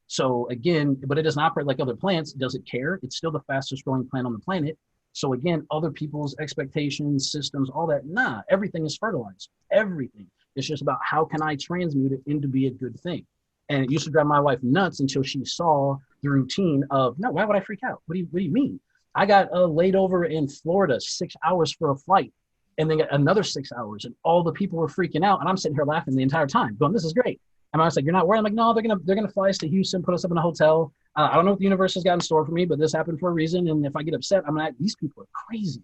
So again, but it doesn't operate like other plants. Does it care? It's still the fastest growing plant on the planet. So again, other people's expectations, systems, all that, everything is fertilized. Everything. It's just about how can I transmute it into be a good thing. And it used to drive my wife nuts until she saw the routine of, no, why would I freak out? What do you mean? I got laid over in Florida 6 hours for a flight, and then got another 6 hours, and all the people were freaking out, and I'm sitting here laughing the entire time, going, this is great. And I was like, you're not worried? I'm like, no, they're gonna fly us to Houston, put us up in a hotel. I don't know what the universe has got in store for me, but this happened for a reason. And if I get upset, I'm like, these people are crazy,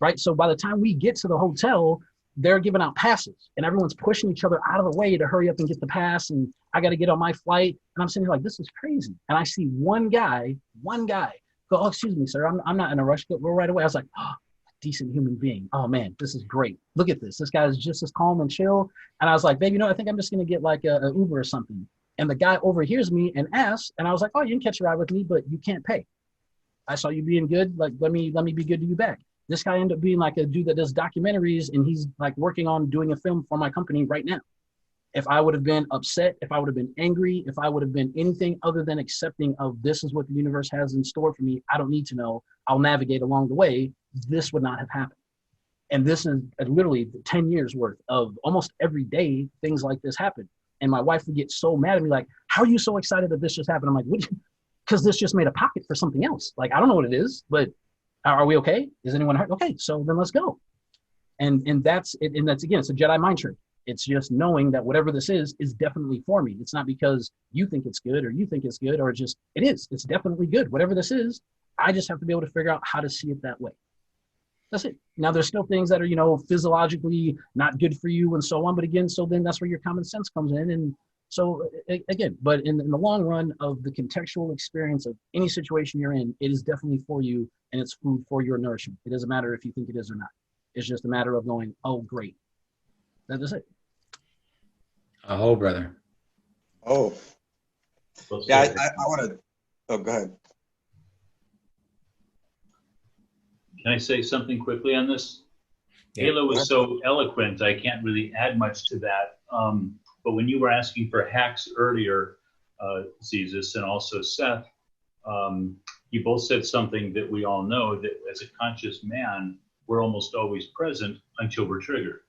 right? So by the time we get to the hotel, they're giving out passes, and everyone's pushing each other out of the way to hurry up and get the pass. And I got to get on my flight. And I'm sitting here like, this is crazy. And I see one guy go, oh, excuse me, sir, I'm not in a rush. Go right away. I was like, oh, decent human being. Oh man, this is great. Look at this. This guy is just as calm and chill. And I was like, babe, you know, I think I'm just gonna get like a Uber or something. And the guy overhears me and asks, and I was like, oh, you can catch a ride with me, but you can't pay. I saw you being good. Like, let me be good to you back. This guy ended up being like a dude that does documentaries, and he's like working on doing a film for my company right now. If I would have been upset, if I would have been angry, if I would have been anything other than accepting of this is what the universe has in store for me, I don't need to know. I'll navigate along the way. This would not have happened. And this is literally 10 years worth of almost every day things like this happen. And my wife would get so mad at me, like, how are you so excited that this just happened? I'm like, because this just made a pocket for something else. Like, I don't know what it is, but are we okay? Is anyone hurt? Okay, so then let's go. And that's it. And that's, again, it's a Jedi mind trick. It's just knowing that whatever this is definitely for me. It's not because you think it's good or you think it's good, or just, it is. It's definitely good. Whatever this is, I just have to be able to figure out how to see it that way. That's it. Now, there's still things that are, you know, physiologically not good for you and so on. But again, so then that's where your common sense comes in. And so again, but in the long run of the contextual experience of any situation you're in, it is definitely for you, and it's food for your nourishment. It doesn't matter if you think it is or not. It's just a matter of going, oh, great. That's it. Oh, brother. Oh, yeah. I want to. Oh, go ahead. Can I say something quickly on this? Yeah. Halo was so eloquent, I can't really add much to that. But when you were asking for hacks earlier, Zissis and also Seth, you both said something that we all know, that as a conscious man, we're almost always present until we're triggered.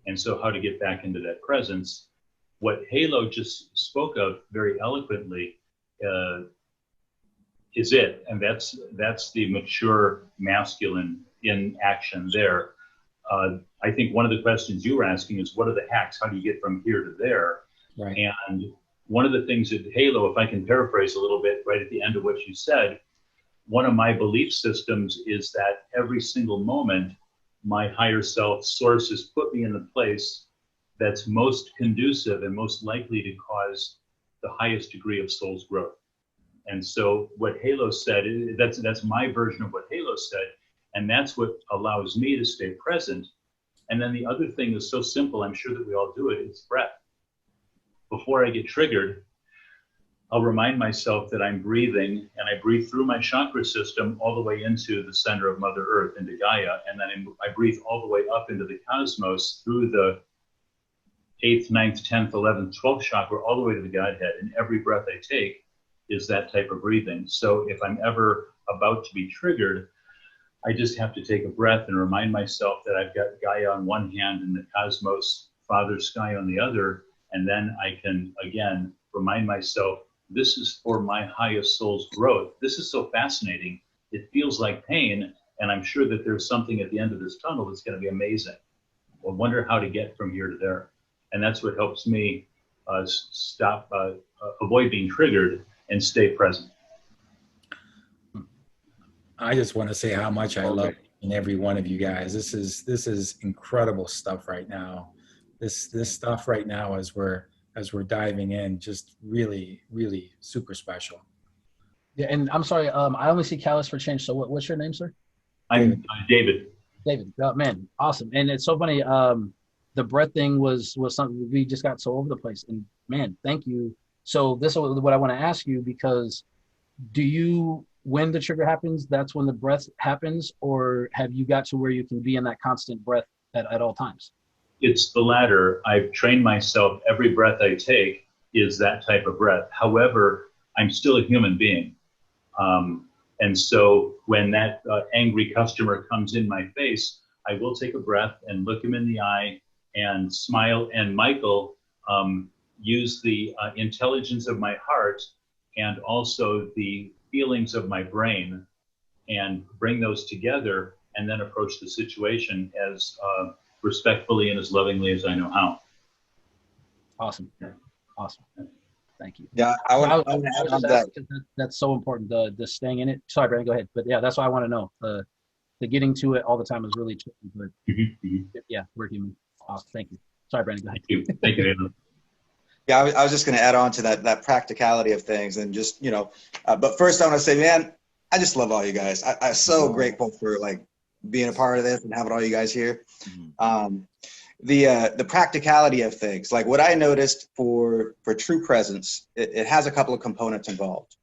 And so how to get back into that presence. What Halo just spoke of very eloquently is it. And that's the mature masculine in action there. I think one of the questions you were asking is, what are the hacks? How do you get from here to there? Right. And one of the things that Halo, if I can paraphrase a little bit right at the end of what you said, one of my belief systems is that every single moment, my higher self source has put me in the place that's most conducive and most likely to cause the highest degree of soul's growth. And so what Halo said, that's my version of what Halo said, and that's what allows me to stay present. And then the other thing is so simple, I'm sure that we all do it, it's breath. Before I get triggered, I'll remind myself that I'm breathing, and I breathe through my chakra system all the way into the center of Mother Earth, into Gaia, and then I breathe all the way up into the cosmos through the 8th, 9th, 10th, 11th, 12th chakra, all the way to the Godhead. And every breath I take is that type of breathing. So if I'm ever about to be triggered, I just have to take a breath and remind myself that I've got Gaia on one hand and the cosmos, Father Sky on the other. And then I can, again, remind myself, this is for my highest soul's growth. This is so fascinating. It feels like pain, and I'm sure that there's something at the end of this tunnel that's going to be amazing. I wonder how to get from here to there. And that's what helps me avoid being triggered and stay present. I just want to say how much I love each and every one of you guys. This is incredible stuff right now. This stuff right now, as we're diving in, just really, really super special. Yeah, and I'm sorry, I only see Callus for change. So what's your name, sir? I'm David. David. Oh, man, awesome. And it's so funny. The breath thing was something we just got so over the place. And man, thank you. So this is what I want to ask you, because when the trigger happens, that's when the breath happens, or have you got to where you can be in that constant breath at all times? It's the latter. I've trained myself. Every breath I take is that type of breath. However, I'm still a human being. And so when that angry customer comes in my face, I will take a breath and look him in the eye and smile. And Michael, use the intelligence of my heart and also the feelings of my brain and bring those together, and then approach the situation as respectfully and as lovingly as I know how. Awesome. Thank you. Yeah, I want to add on that. That's so important, the staying in it. Sorry, Brandon, go ahead. But yeah, that's what I want to know. The getting to it all the time is really tricky, but yeah, we're human. Awesome. Thank you. Sorry, Brandon, go ahead. Thank you, David. Yeah, I was just going to add on to that practicality of things, and just, but first I want to say, man, I just love all you guys. I'm so grateful for like being a part of this and having all you guys here. The practicality of things, like what I noticed for true presence, it has a couple of components involved.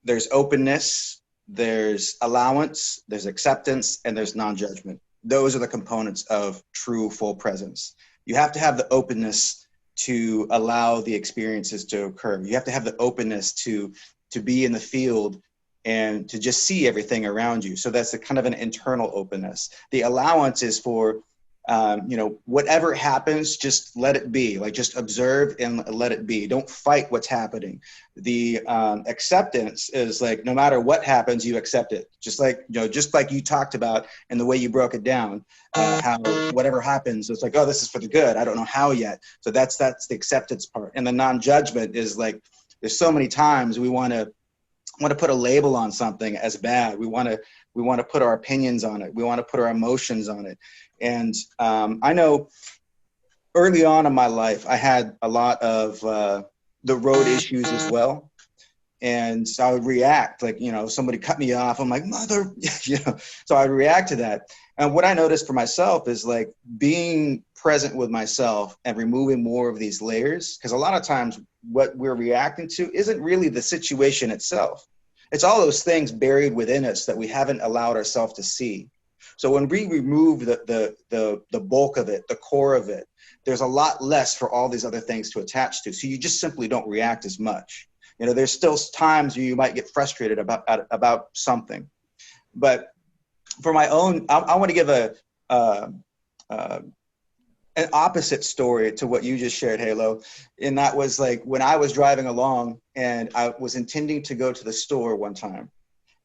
There's openness, there's allowance, there's acceptance, and there's non-judgment. Those are the components of true full presence. You have to have the openness to allow the experiences to occur. You have to have the openness to be in the field and to just see everything around you. So that's a kind of an internal openness. The allowance is for, whatever happens, just let it be. Like, just observe and let it be. Don't fight what's happening. The acceptance is like, no matter what happens, you accept it. Just like you talked about and the way you broke it down, how whatever happens, it's like, oh, this is for the good. I don't know how yet. So that's the acceptance part. And the non-judgment is like, there's so many times we want to put a label on something as bad. We want to put our opinions on it. We want to put our emotions on it. And I know early on in my life, I had a lot of the road issues as well. And so I would react like, somebody cut me off. I'm like, mother, so I would react to that. And what I noticed for myself is like being present with myself and removing more of these layers. Because a lot of times what we're reacting to isn't really the situation itself. It's all those things buried within us that we haven't allowed ourselves to see. So when we remove the bulk of it, the core of it, there's a lot less for all these other things to attach to. So you just simply don't react as much. There's still times where you might get frustrated about something. But for my own, I want to give an opposite story to what you just shared, Halo. And that was like when I was driving along and I was intending to go to the store one time.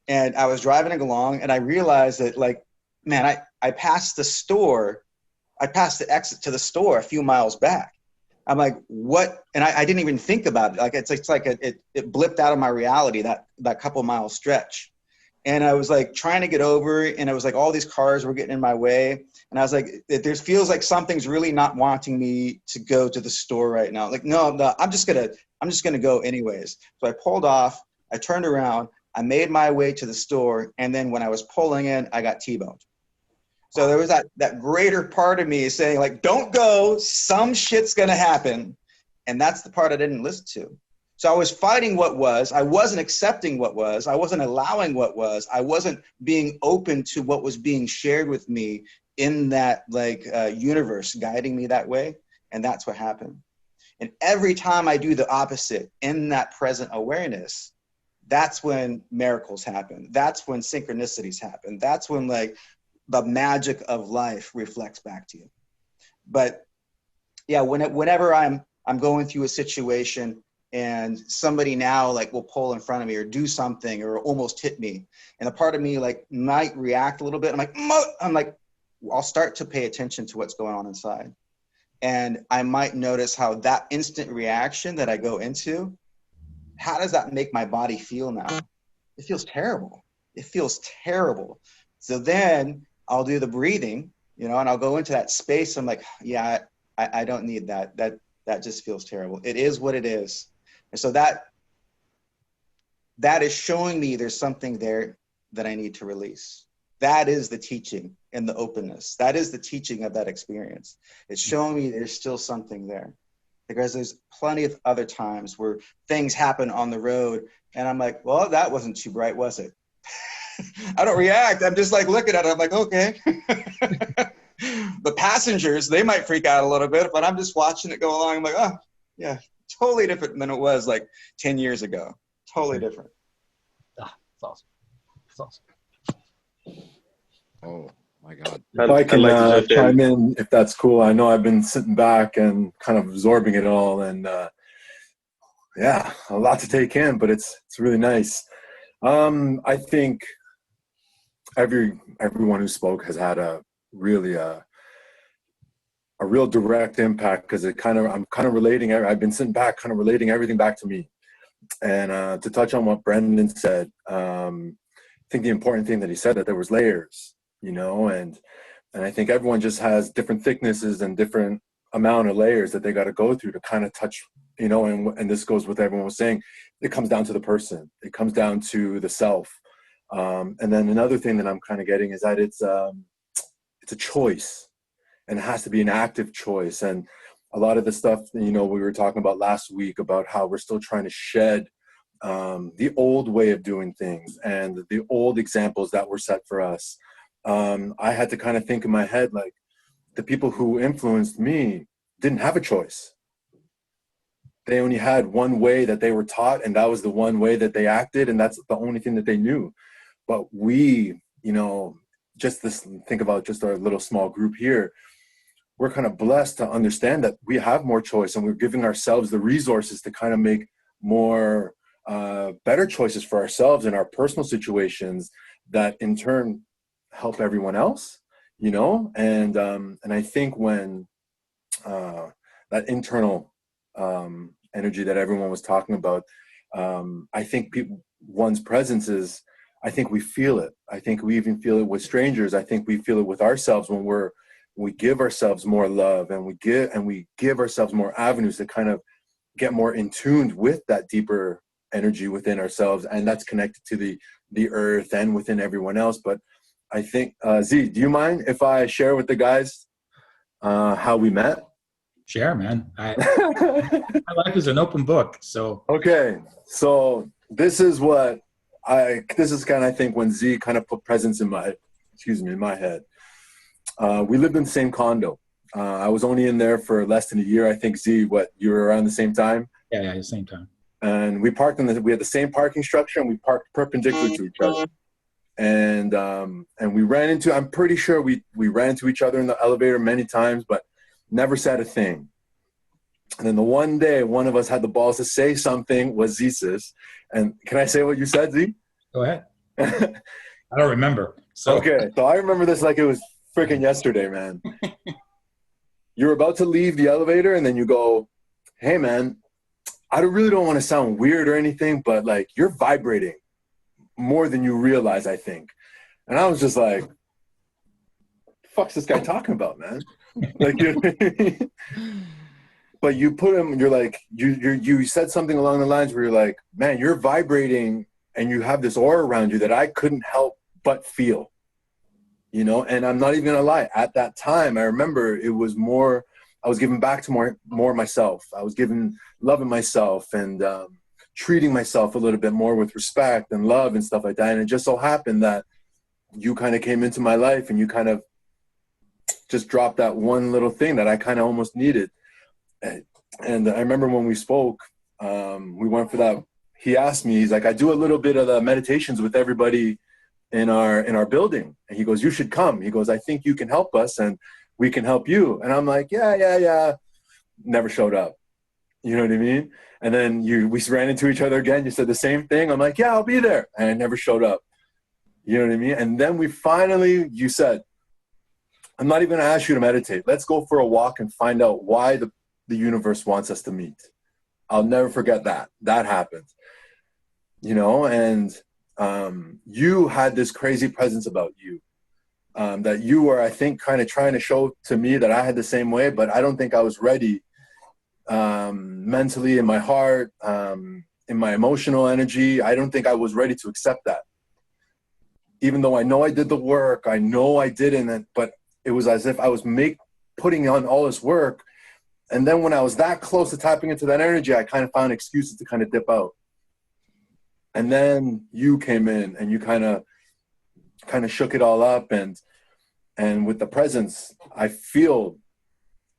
And I was driving along and I realized that, like, man, I passed the store. I passed the exit to the store a few miles back. I'm like, what? And I didn't even think about it. Like, it's like it blipped out of my reality, that couple mile stretch. And I was like trying to get over, and it was like all these cars were getting in my way. And I was like, there feels like something's really not wanting me to go to the store right now. Like, no, I'm just gonna go anyways. So I pulled off, I turned around, I made my way to the store. And then when I was pulling in, I got T-boned. So there was that greater part of me saying like, don't go, some shit's gonna happen. And that's the part I didn't listen to. So I was fighting what was, I wasn't accepting what was, I wasn't allowing what was, I wasn't being open to what was being shared with me in that universe guiding me that way. And that's what happened. And every time I do the opposite in that present awareness, that's when miracles happen. That's when synchronicities happen. That's when like the magic of life reflects back to you. But yeah, whenever I'm going through a situation and somebody now like will pull in front of me or do something or almost hit me, and a part of me like might react a little bit. I'm like, I'll start to pay attention to what's going on inside. And I might notice how that instant reaction that I go into, how does that make my body feel now? It feels terrible. It feels terrible. So then I'll do the breathing, and I'll go into that space. I'm like, yeah, I don't need that. That just feels terrible. It is what it is. And so that is showing me there's something there that I need to release. That is the teaching and the openness. That is the teaching of that experience. It's showing me there's still something there. Because there's plenty of other times where things happen on the road and I'm like, well, that wasn't too bright, was it? I don't react. I'm just like looking at it. I'm like, okay. The passengers, they might freak out a little bit, but I'm just watching it go along. I'm like, oh, yeah, totally different than it was like 10 years ago. Totally different. Ah, it's awesome. It's awesome. Oh my God. If I can like to chime in, if that's cool. I know I've been sitting back and kind of absorbing it all, and yeah, a lot to take in, but it's really nice. I think everyone who spoke has had a real direct impact, because I'm kind of relating. I've been sitting back, kind of relating everything back to me. And to touch on what Brendan said, I think the important thing that he said, that there was layers, and I think everyone just has different thicknesses and different amount of layers that they got to go through to kind of touch, and this goes with everyone was saying, it comes down to the person. It comes down to the self. And then another thing that I'm kind of getting is that it's a choice, and it has to be an active choice. And a lot of the stuff, we were talking about last week about how we're still trying to shed the old way of doing things and the old examples that were set for us. I had to kind of think in my head, like, the people who influenced me didn't have a choice. They only had one way that they were taught, and that was the one way that they acted, and that's the only thing that they knew. But we, think about just our little small group here, we're kind of blessed to understand that we have more choice, and we're giving ourselves the resources to kind of make more better choices for ourselves in our personal situations that in turn help everyone else, and I think when that internal energy that everyone was talking about, I think one's presence is, I think we feel it. I think we even feel it with strangers. I think we feel it with ourselves when we give ourselves more love, and we give ourselves more avenues to kind of get more in tuned with that deeper energy within ourselves, and that's connected to the earth and within everyone else. But I think, Z, do you mind if I share with the guys how we met? Share, man. My life is an open book. So okay, so this is kind of, I think, when Z kind of put presence in my head. We lived in the same condo. I was only in there for less than a year. I think, Z, you were around the same time? Yeah, the same time. And we parked we had the same parking structure, and we parked perpendicular to each other. And we ran into, I'm pretty sure we ran into each other in the elevator many times, but never said a thing. And then the one day, one of us had the balls to say something, was Zissis. And can I say what you said, Z? Go ahead. I don't remember. So. Okay, so I remember this like it was freaking yesterday, man. You're about to leave the elevator, and then you go, hey, man, I really don't want to sound weird or anything, but like, you're vibrating more than you realize, I think. And I was just like, the fuck's this guy talking about, man? Like, but you put him, you're like, you said something along the lines where you're like, man, you're vibrating, and you have this aura around you that I couldn't help but feel, and I'm not even gonna lie, at that time, I remember it was more, I was giving back to more myself. I was loving myself and treating myself a little bit more with respect and love and stuff like that. And it just so happened that you kind of came into my life, and you kind of just dropped that one little thing that I kind of almost needed. And I remember when we spoke, we went for that. He asked me, he's like, I do a little bit of the meditations with everybody in our building. And he goes, you should come. He goes, I think you can help us, and we can help you. And I'm like, yeah. Never showed up. You know what I mean? And then we ran into each other again. You said the same thing. I'm like, yeah, I'll be there. And I never showed up. You know what I mean? And then you said, I'm not even going to ask you to meditate. Let's go for a walk and find out why the universe wants us to meet. I'll never forget that. That happened. And you had this crazy presence about you. That you were, I think, kind of trying to show to me that I had the same way, but I don't think I was ready mentally, in my heart, in my emotional energy. I don't think I was ready to accept that. Even though I know I did the work, I know I didn't, but it was as if I was putting on all this work. And then when I was that close to tapping into that energy, I kind of found excuses to kind of dip out. And then you came in, and you kind of shook it all up, and with the presence, I feel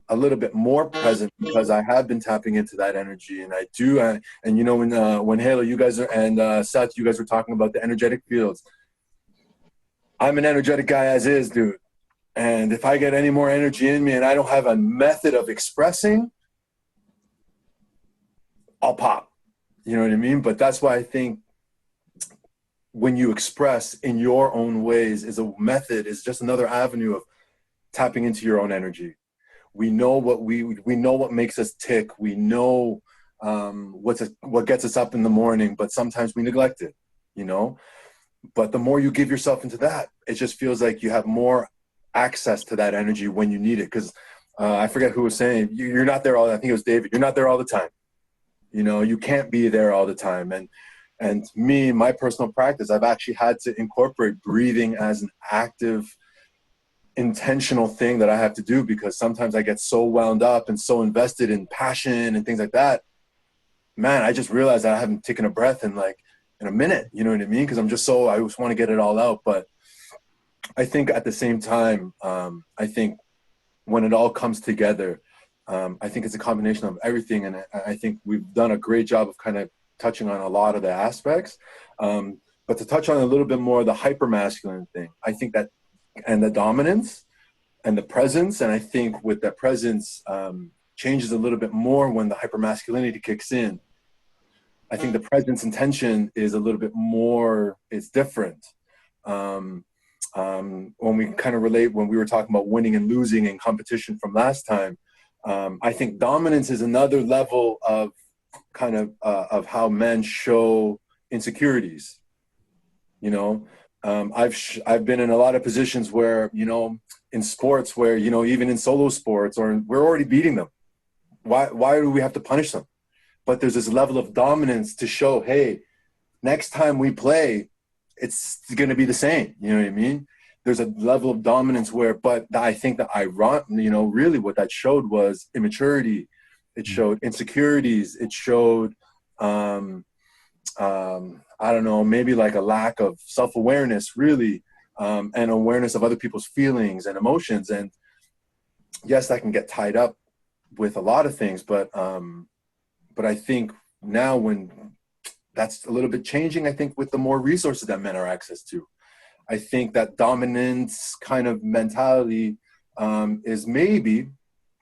a little bit more present because I have been tapping into that energy, and I do. When Halo, you guys and Seth, you guys were talking about the energetic fields. I'm an energetic guy as is, dude. And if I get any more energy in me and I don't have a method of expressing, I'll pop. You know what I mean? But that's why I think when you express in your own ways is a method, is just another avenue of tapping into your own energy. We know what we know what makes us tick. We know what gets us up in the morning, but sometimes we neglect it, But the more you give yourself into that, it just feels like you have more access to that energy when you need it. Because I forget who was saying, you're not there all. I think it was David. You're not there all the time. You can't be there all the time. And And me, my personal practice, I've actually had to incorporate breathing as an active, intentional thing that I have to do, because sometimes I get so wound up and so invested in passion and things like that. Man, I just realized that I haven't taken a breath in a minute, you know what I mean? Because I just want to get it all out. But I think at the same time, I think when it all comes together, I think it's a combination of everything. And I think we've done a great job of kind of touching on a lot of the aspects. But to touch on a little bit more the hypermasculine thing, I think that, and the dominance and the presence, and I think with that presence changes a little bit more when the hypermasculinity kicks in. I think the presence intention is a little bit more, it's different. When we kind of relate, when we were talking about winning and losing in competition from last time, I think dominance is another level of kind of how men show insecurities. You know, I've been in a lot of positions where, you know, in sports where, you know, even in solo sports, or we're already beating them. Why do we have to punish them? But there's this level of dominance to show, hey, next time we play, it's going to be the same. You know what I mean? There's a level of dominance where, but I think that you know, really what that showed was immaturity. It showed insecurities. It showed, I don't know, maybe like a lack of self-awareness, really, and awareness of other people's feelings and emotions. And yes, that can get tied up with a lot of things, but I think now when that's a little bit changing, I think with the more resources that men are access to, I think that dominance kind of mentality is maybe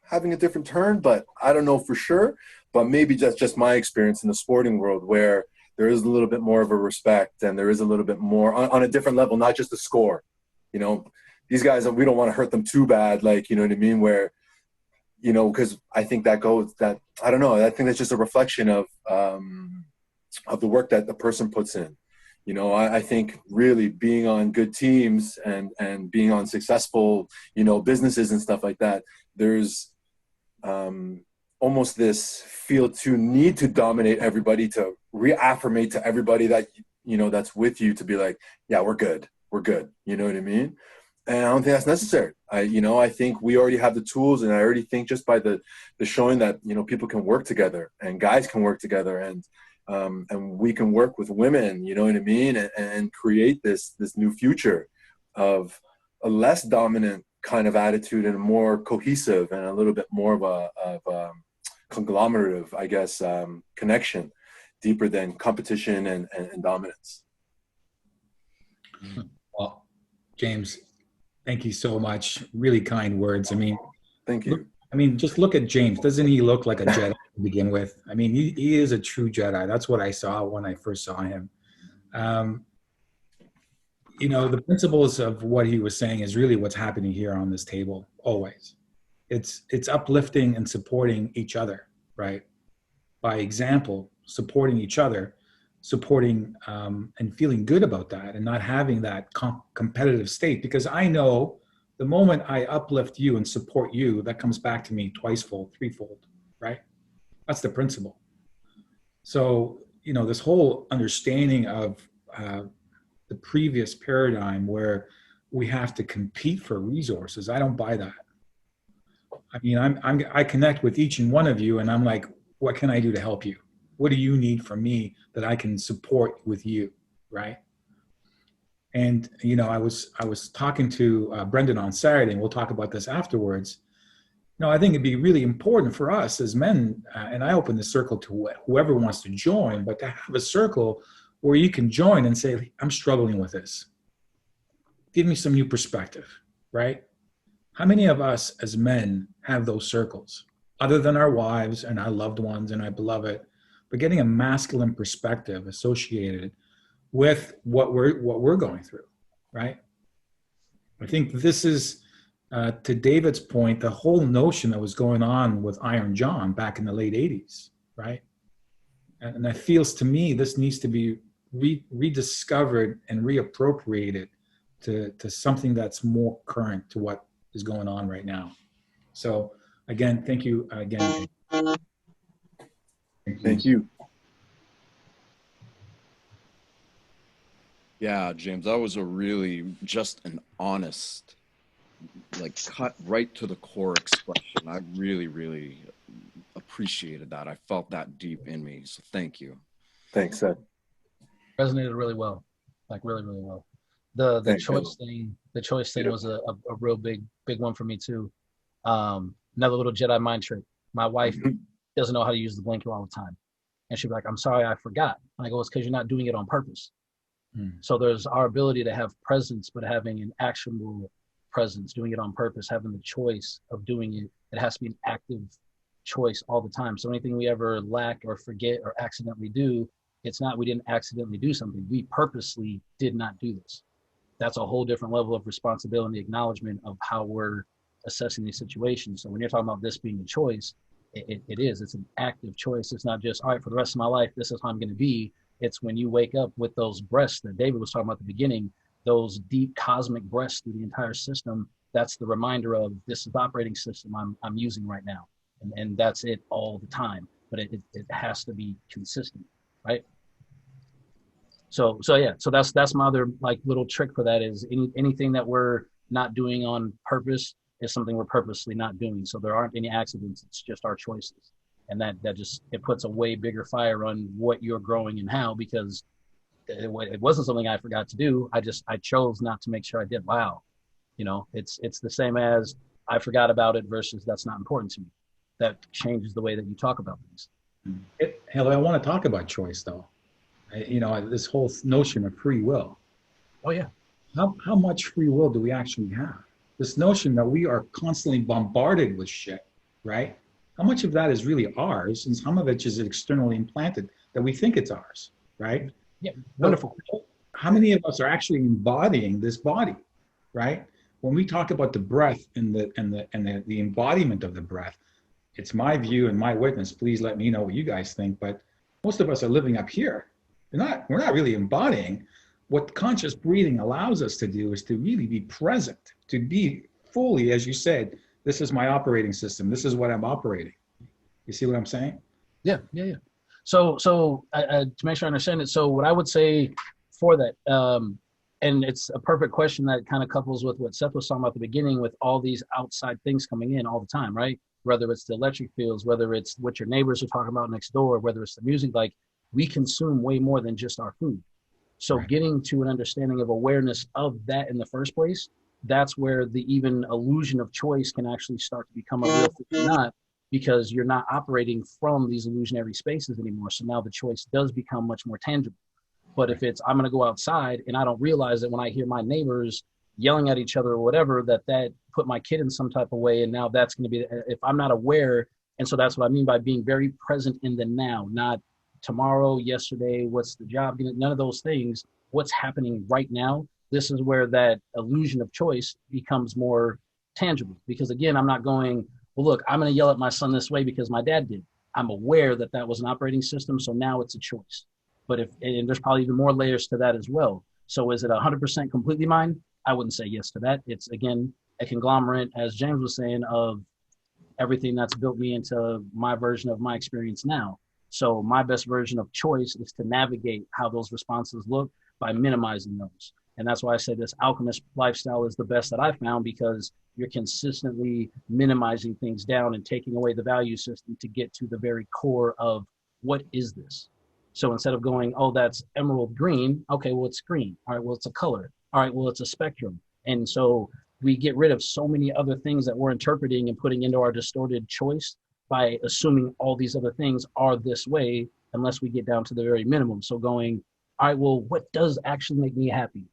having a different turn, but I don't know for sure. But maybe that's just my experience in the sporting world, where there is a little bit more of a respect, and there is a little bit more on a different level, not just the score. You know, these guys, we don't want to hurt them too bad, like, you know what I mean? Where, you know, because I think I don't know, I think that's just a reflection of the work that the person puts in. You know, I think really being on good teams and being on successful, you know, businesses and stuff like that, there's almost this feel to need to dominate everybody, to reaffirmate to everybody that, you know, that's with you, to be like, yeah, we're good. You know what I mean? And I don't think that's necessary. I think we already have the tools, and I already think just by the showing that, you know, people can work together and guys can work together, and we can work with women, you know what I mean? And create this new future of a less dominant kind of attitude and a more cohesive and a little bit more of a conglomerative, I guess, connection, deeper than competition and dominance. Well, James, thank you so much. Really kind words. I mean, thank you. Just look at James. Doesn't he look like a Jedi to begin with? I mean, he is a true Jedi. That's what I saw when I first saw him. You know, the principles of what he was saying is really what's happening here on this table always. It's uplifting and supporting each other, right? By example, supporting each other, supporting and feeling good about that, and not having that competitive state. Because I know the moment I uplift you and support you, that comes back to me twicefold, threefold, right? That's the principle. So, you know, this whole understanding of the previous paradigm where we have to compete for resources, I don't buy that. I mean, I connect with each and one of you, and I'm like, what can I do to help you? What do you need from me that I can support with you, right? And, you know, I was talking to Brendan on Saturday, and we'll talk about this afterwards. No, I think it'd be really important for us as men, and I open the circle to whoever wants to join, but to have a circle where you can join and say, I'm struggling with this. Give me some new perspective, right? How many of us as men have those circles, other than our wives and our loved ones and our beloved, but getting a masculine perspective associated with what we're going through, right? I think this is, to David's point, the whole notion that was going on with Iron John back in the late 80s, right? And that feels to me this needs to be rediscovered and reappropriated to something that's more current to what is going on right now. So again, thank you again. Thank you. Yeah, James, that was a really just an honest, like cut right to the core expression. I really, really appreciated that. I felt that deep in me. So thank you. Thanks, Ed. Resonated really well, like really, really well. The Thank choice you. thing, the choice thing was a real big one for me too. Another little Jedi mind trick. My wife doesn't know how to use the blinker all the time. And she'd be like, I'm sorry, I forgot. And I go, it's because you're not doing it on purpose. So there's our ability to have presence, but having an actionable presence, doing it on purpose, having the choice of doing it. It has to be an active choice all the time. So anything we ever lack or forget or accidentally do, it's not we didn't accidentally do something. We purposely did not do this. That's a whole different level of responsibility, acknowledgement of how we're assessing these situations. So when you're talking about this being a choice, it is. It's an active choice. It's not just, all right, for the rest of my life, this is how I'm going to be. It's when you wake up with those breaths that David was talking about at the beginning, those deep cosmic breaths through the entire system. That's the reminder of this is the operating system I'm using right now. And that's it all the time. But it has to be consistent, right? So yeah, so that's my other like little trick for that is anything that we're not doing on purpose is something we're purposely not doing. So there aren't any accidents. It's just our choices. And that just, it puts a way bigger fire on what you're growing and how, because it wasn't something I forgot to do. I chose not to make sure I did. Wow. You know, it's the same as I forgot about it versus that's not important to me. That changes the way that you talk about things. Hello, I want to talk about choice though. This whole notion of free will. Oh yeah. How much free will do we actually have? This notion that we are constantly bombarded with shit, right? How much of that is really ours, and some of it is externally implanted that we think it's ours, right? Yeah, wonderful. How many of us are actually embodying this body, right? When we talk about the breath and the embodiment of the breath, it's my view and my witness. Please let me know what you guys think. But most of us are living up here. We're not really embodying. What conscious breathing allows us to do is to really be present, to be fully, as you said, this is my operating system. This is what I'm operating. You see what I'm saying? Yeah. So to make sure I understand it, so what I would say for that, and it's a perfect question that kind of couples with what Seth was talking about at the beginning, with all these outside things coming in all the time, right? Whether it's the electric fields, whether it's what your neighbors are talking about next door, whether it's the music, like we consume way more than just our food. So right. Getting to an understanding of awareness of that in the first place, that's where the even illusion of choice can actually start to become a real thing, not because you're not operating from these illusionary spaces anymore. So now the choice does become much more tangible. But if it's, I'm going to go outside and I don't realize that when I hear my neighbors yelling at each other or whatever, that put my kid in some type of way. And now that's going to be, if I'm not aware. And so that's what I mean by being very present in the now, not tomorrow, yesterday, what's the job, none of those things, what's happening right now. This is where that illusion of choice becomes more tangible, because again, I'm not going, well, look, I'm going to yell at my son this way because my dad did. I'm aware that that was an operating system. So now it's a choice. But and there's probably even more layers to that as well. So is it 100% completely mine? I wouldn't say yes to that. It's again, a conglomerate, as James was saying, of everything that's built me into my version of my experience now. So my best version of choice is to navigate how those responses look by minimizing those. And that's why I say this alchemist lifestyle is the best that I've found, because you're consistently minimizing things down and taking away the value system to get to the very core of what is this? So instead of going, oh, that's emerald green. Okay, well, it's green. All right, well, it's a color. All right, well, it's a spectrum. And so we get rid of so many other things that we're interpreting and putting into our distorted choice by assuming all these other things are this way, unless we get down to the very minimum. So going, all right, well, what does actually make me happy?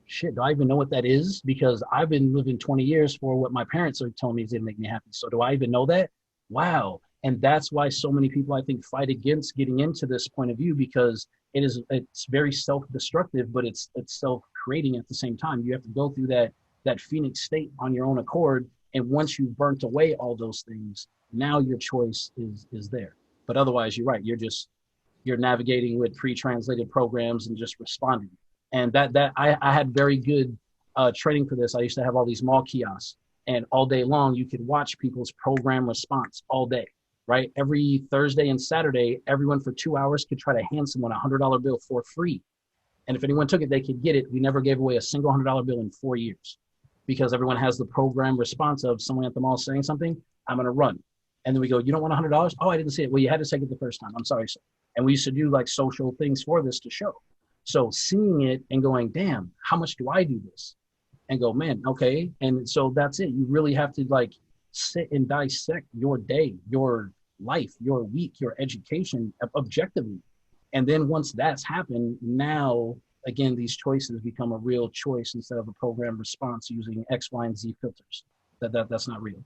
Shit, do I even know what that is? Because I've been living 20 years for what my parents are telling me didn't make me happy. So do I even know that? Wow. And that's why so many people, I think, fight against getting into this point of view, because it's very self-destructive, but it's self-creating at the same time. You have to go through that phoenix state on your own accord. And once you've burnt away all those things, now your choice is there. But otherwise, you're right. You're navigating with pre-translated programs and just responding. And that I had very good training for this. I used to have all these mall kiosks, and all day long you could watch people's program response all day, right? Every Thursday and Saturday, everyone for 2 hours could try to hand someone a $100 bill for free. And if anyone took it, they could get it. We never gave away a single $100 bill in 4 years because everyone has the program response of someone at the mall saying something, I'm going to run. And then we go, you don't want $100? Oh, I didn't see it. Well, you had to take it the first time. I'm sorry, sir. And we used to do like social things for this to show. So seeing it and going, damn, how much do I do this? And go, man, okay. And so that's it. You really have to like sit and dissect your day, your life, your week, your education objectively. And then once that's happened, now, again, these choices become a real choice instead of a program response using X, Y, and Z filters. That's not real.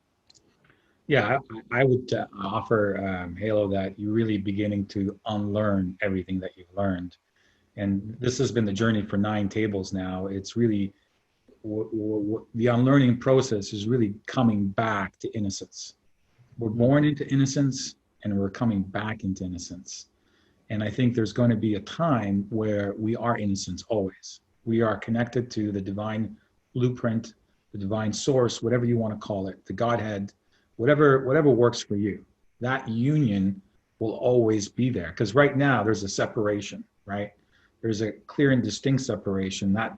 Yeah, I would offer, Halo, that you're really beginning to unlearn everything that you've learned. And this has been the journey for 9 tables now. It's really, the unlearning process is really coming back to innocence. We're born into innocence and we're coming back into innocence. And I think there's going to be a time where we are innocence always. We are connected to the divine blueprint, the divine source, whatever you want to call it, the Godhead, whatever works for you. That union will always be there. Because right now there's a separation, right? There's a clear and distinct separation, that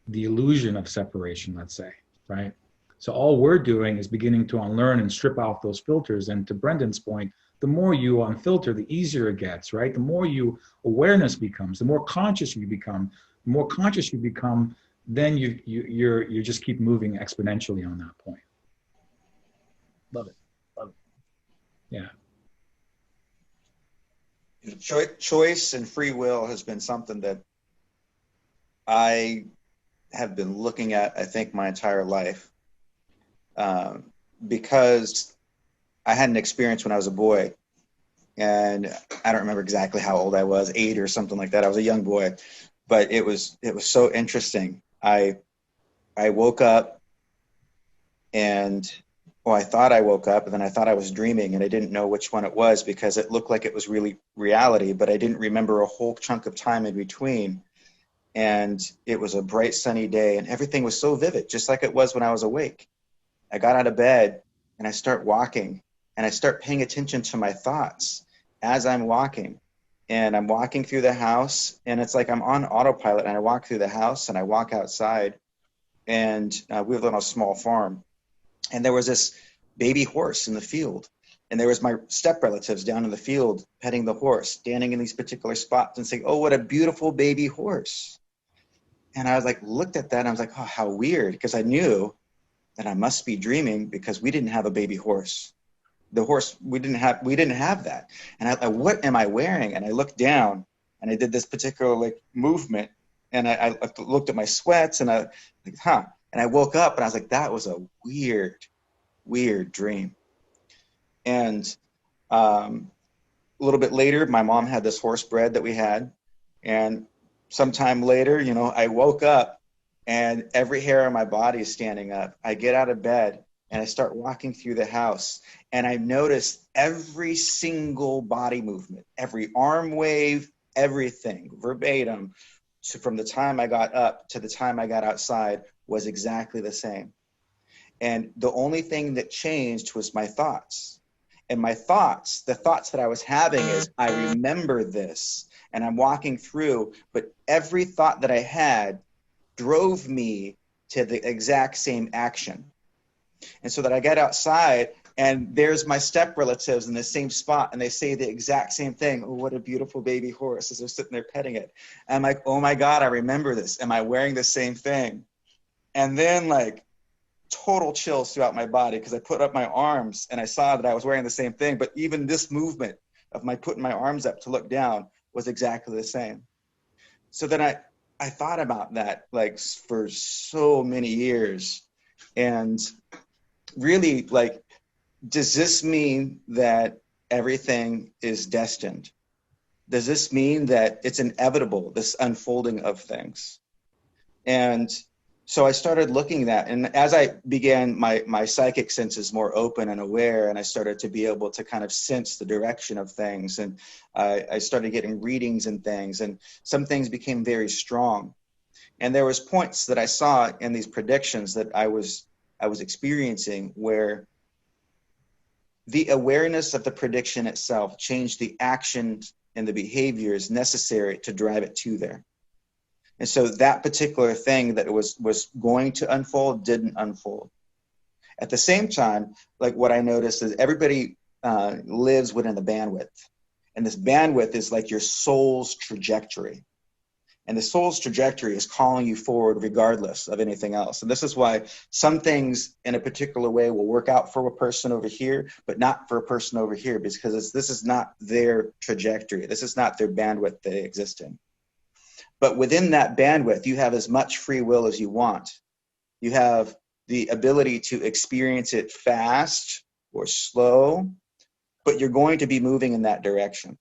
the illusion of separation, let's say, right? So all we're doing is beginning to unlearn and strip out those filters. And to Brendan's point, the more you unfilter, the easier it gets, right? The more awareness becomes, the more conscious you become, then you just keep moving exponentially on that point. Love it. Yeah. Choice and free will has been something that I have been looking at, I think, my entire life, because I had an experience when I was a boy, and I don't remember exactly how old I was, 8 or something like that. I was a young boy, but it was so interesting. I woke up and, well, I thought I woke up, and then I thought I was dreaming, and I didn't know which one it was because it looked like it was really reality, but I didn't remember a whole chunk of time in between. And it was a bright sunny day, and everything was so vivid, just like it was when I was awake. I got out of bed and I start walking, and I start paying attention to my thoughts as I'm walking. And I'm walking through the house, and it's like I'm on autopilot, and I walk through the house and I walk outside, and we live on a small farm. And there was this baby horse in the field. And there was my step relatives down in the field petting the horse, standing in these particular spots and saying, oh, what a beautiful baby horse. And I was like, looked at that and I was like, oh, how weird. Because I knew that I must be dreaming because we didn't have a baby horse. The horse, we didn't have that. And I what am I wearing? And I looked down and I did this particular like movement. And I looked at my sweats and I like, huh. And I woke up and I was like, that was a weird dream. And a little bit later, my mom had this horse bred that we had. And sometime later, I woke up and every hair on my body is standing up. I get out of bed and I start walking through the house. And I noticed every single body movement, every arm wave, everything verbatim. So from the time I got up to the time I got outside was exactly the same. And the only thing that changed was my thoughts. And my thoughts, the thoughts that I was having is, I remember this and I'm walking through, but every thought that I had drove me to the exact same action. And so that I get outside and there's my step relatives in the same spot and they say the exact same thing. Oh, what a beautiful baby horse, as they're sitting there petting it. And I'm like, oh my God, I remember this. Am I wearing the same thing? And then like, total chills throughout my body because I put up my arms and I saw that I was wearing the same thing. But even this movement of my putting my arms up to look down was exactly the same. So then I thought about that like for so many years. And really like, does this mean that everything is destined? Does this mean that it's inevitable, this unfolding of things? And so I started looking at that, and as I began, my psychic senses more open and aware, and I started to be able to kind of sense the direction of things, and I started getting readings and things, and some things became very strong. And there was points that I saw in these predictions that I was experiencing where the awareness of the prediction itself changed the action and the behaviors necessary to drive it to there. And so that particular thing that was going to unfold didn't unfold. At the same time, like what I noticed is everybody lives within the bandwidth. And this bandwidth is like your soul's trajectory. And the soul's trajectory is calling you forward regardless of anything else. And this is why some things in a particular way will work out for a person over here, but not for a person over here, because this is not their trajectory. This is not their bandwidth they exist in. But within that bandwidth, you have as much free will as you want. You have the ability to experience it fast or slow, but you're going to be moving in that direction.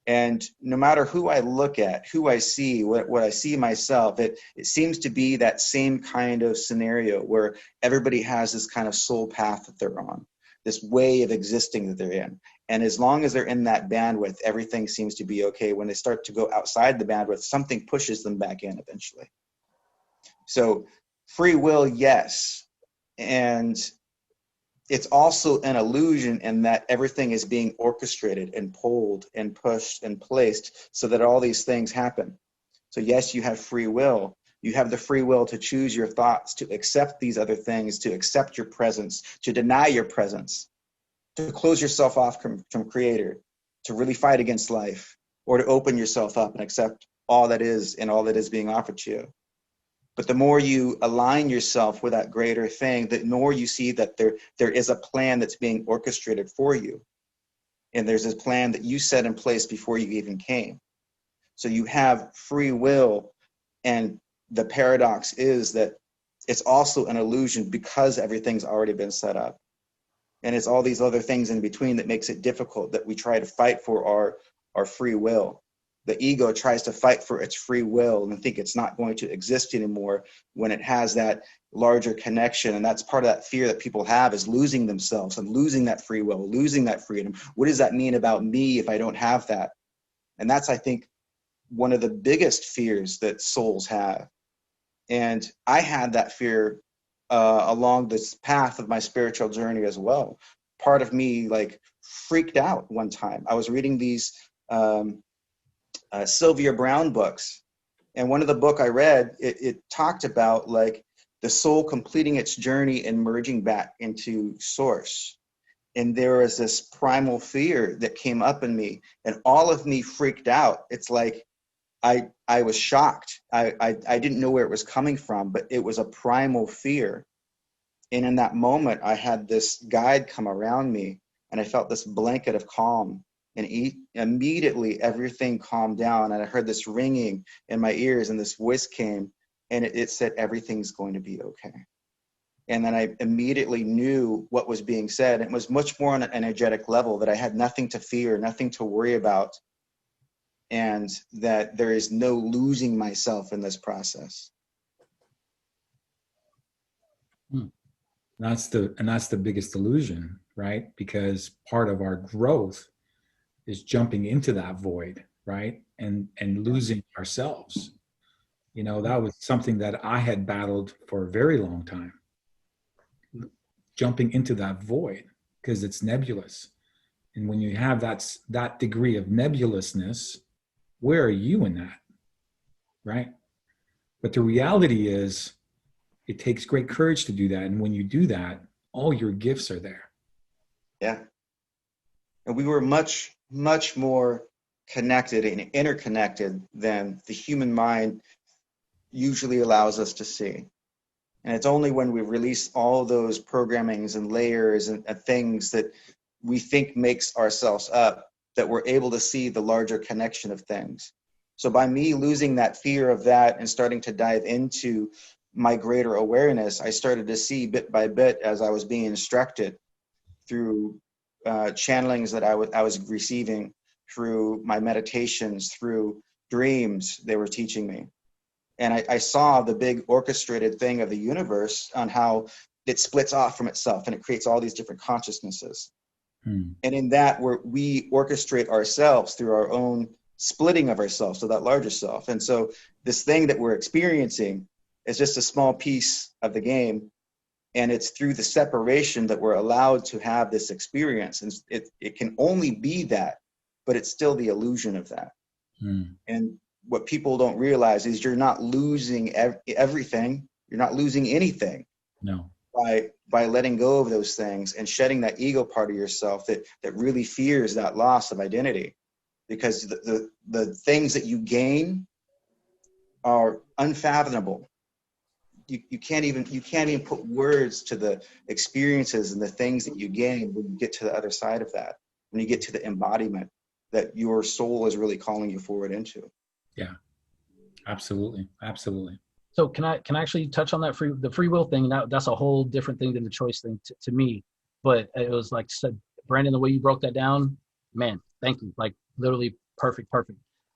And no matter who I look at, who I see, what I see myself, it seems to be that same kind of scenario where everybody has this kind of soul path that they're on, this way of existing that they're in. And as long as they're in that bandwidth, everything seems to be okay. When they start to go outside the bandwidth, something pushes them back in eventually. So free will, yes. And it's also an illusion in that everything is being orchestrated and pulled and pushed and placed so that all these things happen. So yes, you have free will. You have the free will to choose your thoughts, to accept these other things, to accept your presence, to deny your presence, to close yourself off from Creator, to really fight against life, or to open yourself up and accept all that is and all that is being offered to you. But the more you align yourself with that greater thing, the more you see that there is a plan that's being orchestrated for you. And there's a plan that you set in place before you even came. So you have free will. And the paradox is that it's also an illusion because everything's already been set up. And it's all these other things in between that makes it difficult, that we try to fight for our free will. The ego tries to fight for its free will and think it's not going to exist anymore when it has that larger connection. And that's part of that fear that people have, is losing themselves and losing that free will, losing that freedom. What does that mean about me if I don't have that? And that's, I think, one of the biggest fears that souls have. And I had that fear along this path of my spiritual journey as well. Part of me like freaked out one time. I was reading these Sylvia Brown books. And one of the book I read, it talked about like the soul completing its journey and merging back into source. And there was this primal fear that came up in me, and all of me freaked out. It's like I was shocked. I didn't know where it was coming from, but it was a primal fear. And in that moment, I had this guide come around me, and I felt this blanket of calm. And immediately everything calmed down, and I heard this ringing in my ears, and this voice came, and it said, everything's going to be okay. And then I immediately knew what was being said. It was much more on an energetic level, that I had nothing to fear, nothing to worry about, and that there is no losing myself in this process. That's the biggest illusion, right? Because part of our growth is jumping into that void, right? And losing ourselves. You know, that was something that I had battled for a very long time. Jumping into that void, because it's nebulous. And when you have that degree of nebulousness, where are you in that, right? But the reality is, it takes great courage to do that. And when you do that, all your gifts are there. Yeah. And we were much more connected and interconnected than the human mind usually allows us to see. And it's only when we release all those programmings and layers and things that we think makes ourselves up that we're able to see the larger connection of things. So by me losing that fear of that and starting to dive into my greater awareness, I started to see bit by bit as I was being instructed through channelings that I was receiving, through my meditations, through dreams they were teaching me. And I saw the big orchestrated thing of the universe on how it splits off from itself and it creates all these different consciousnesses. And in that, we orchestrate ourselves through our own splitting of ourselves, so that larger self. And so this thing that we're experiencing is just a small piece of the game. And it's through the separation that we're allowed to have this experience. And it can only be that but it's still the illusion of that. Mm. And what people don't realize is you're not losing everything. You're not losing anything No. by letting go of those things and shedding that ego part of yourself that really fears that loss of identity, because the things that you gain are unfathomable. You can't even put words to the experiences and the things that you gain when you get to the other side of that, when you get to the embodiment that your soul is really calling you forward into. Yeah, absolutely. Absolutely. So can I actually touch on that the free will thing? That's a whole different thing than the choice thing to me. But it was like said, Brandon, the way you broke that down, man, thank you. Like literally perfect.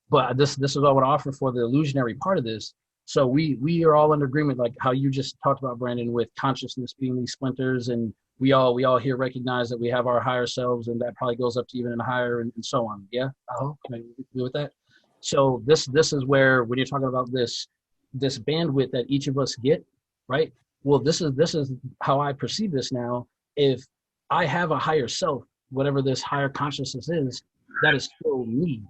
But this is what I would offer for the illusionary part of this. So we are all in agreement, like how you just talked about, Brandon, with consciousness being these splinters, and we all here recognize that we have our higher selves, and that probably goes up to even higher and so on. Yeah, can I agree with that? So this is where, when you're talking about this bandwidth that each of us get, right? Well, this is how I perceive this now. If I have a higher self, whatever this higher consciousness is, that is still me.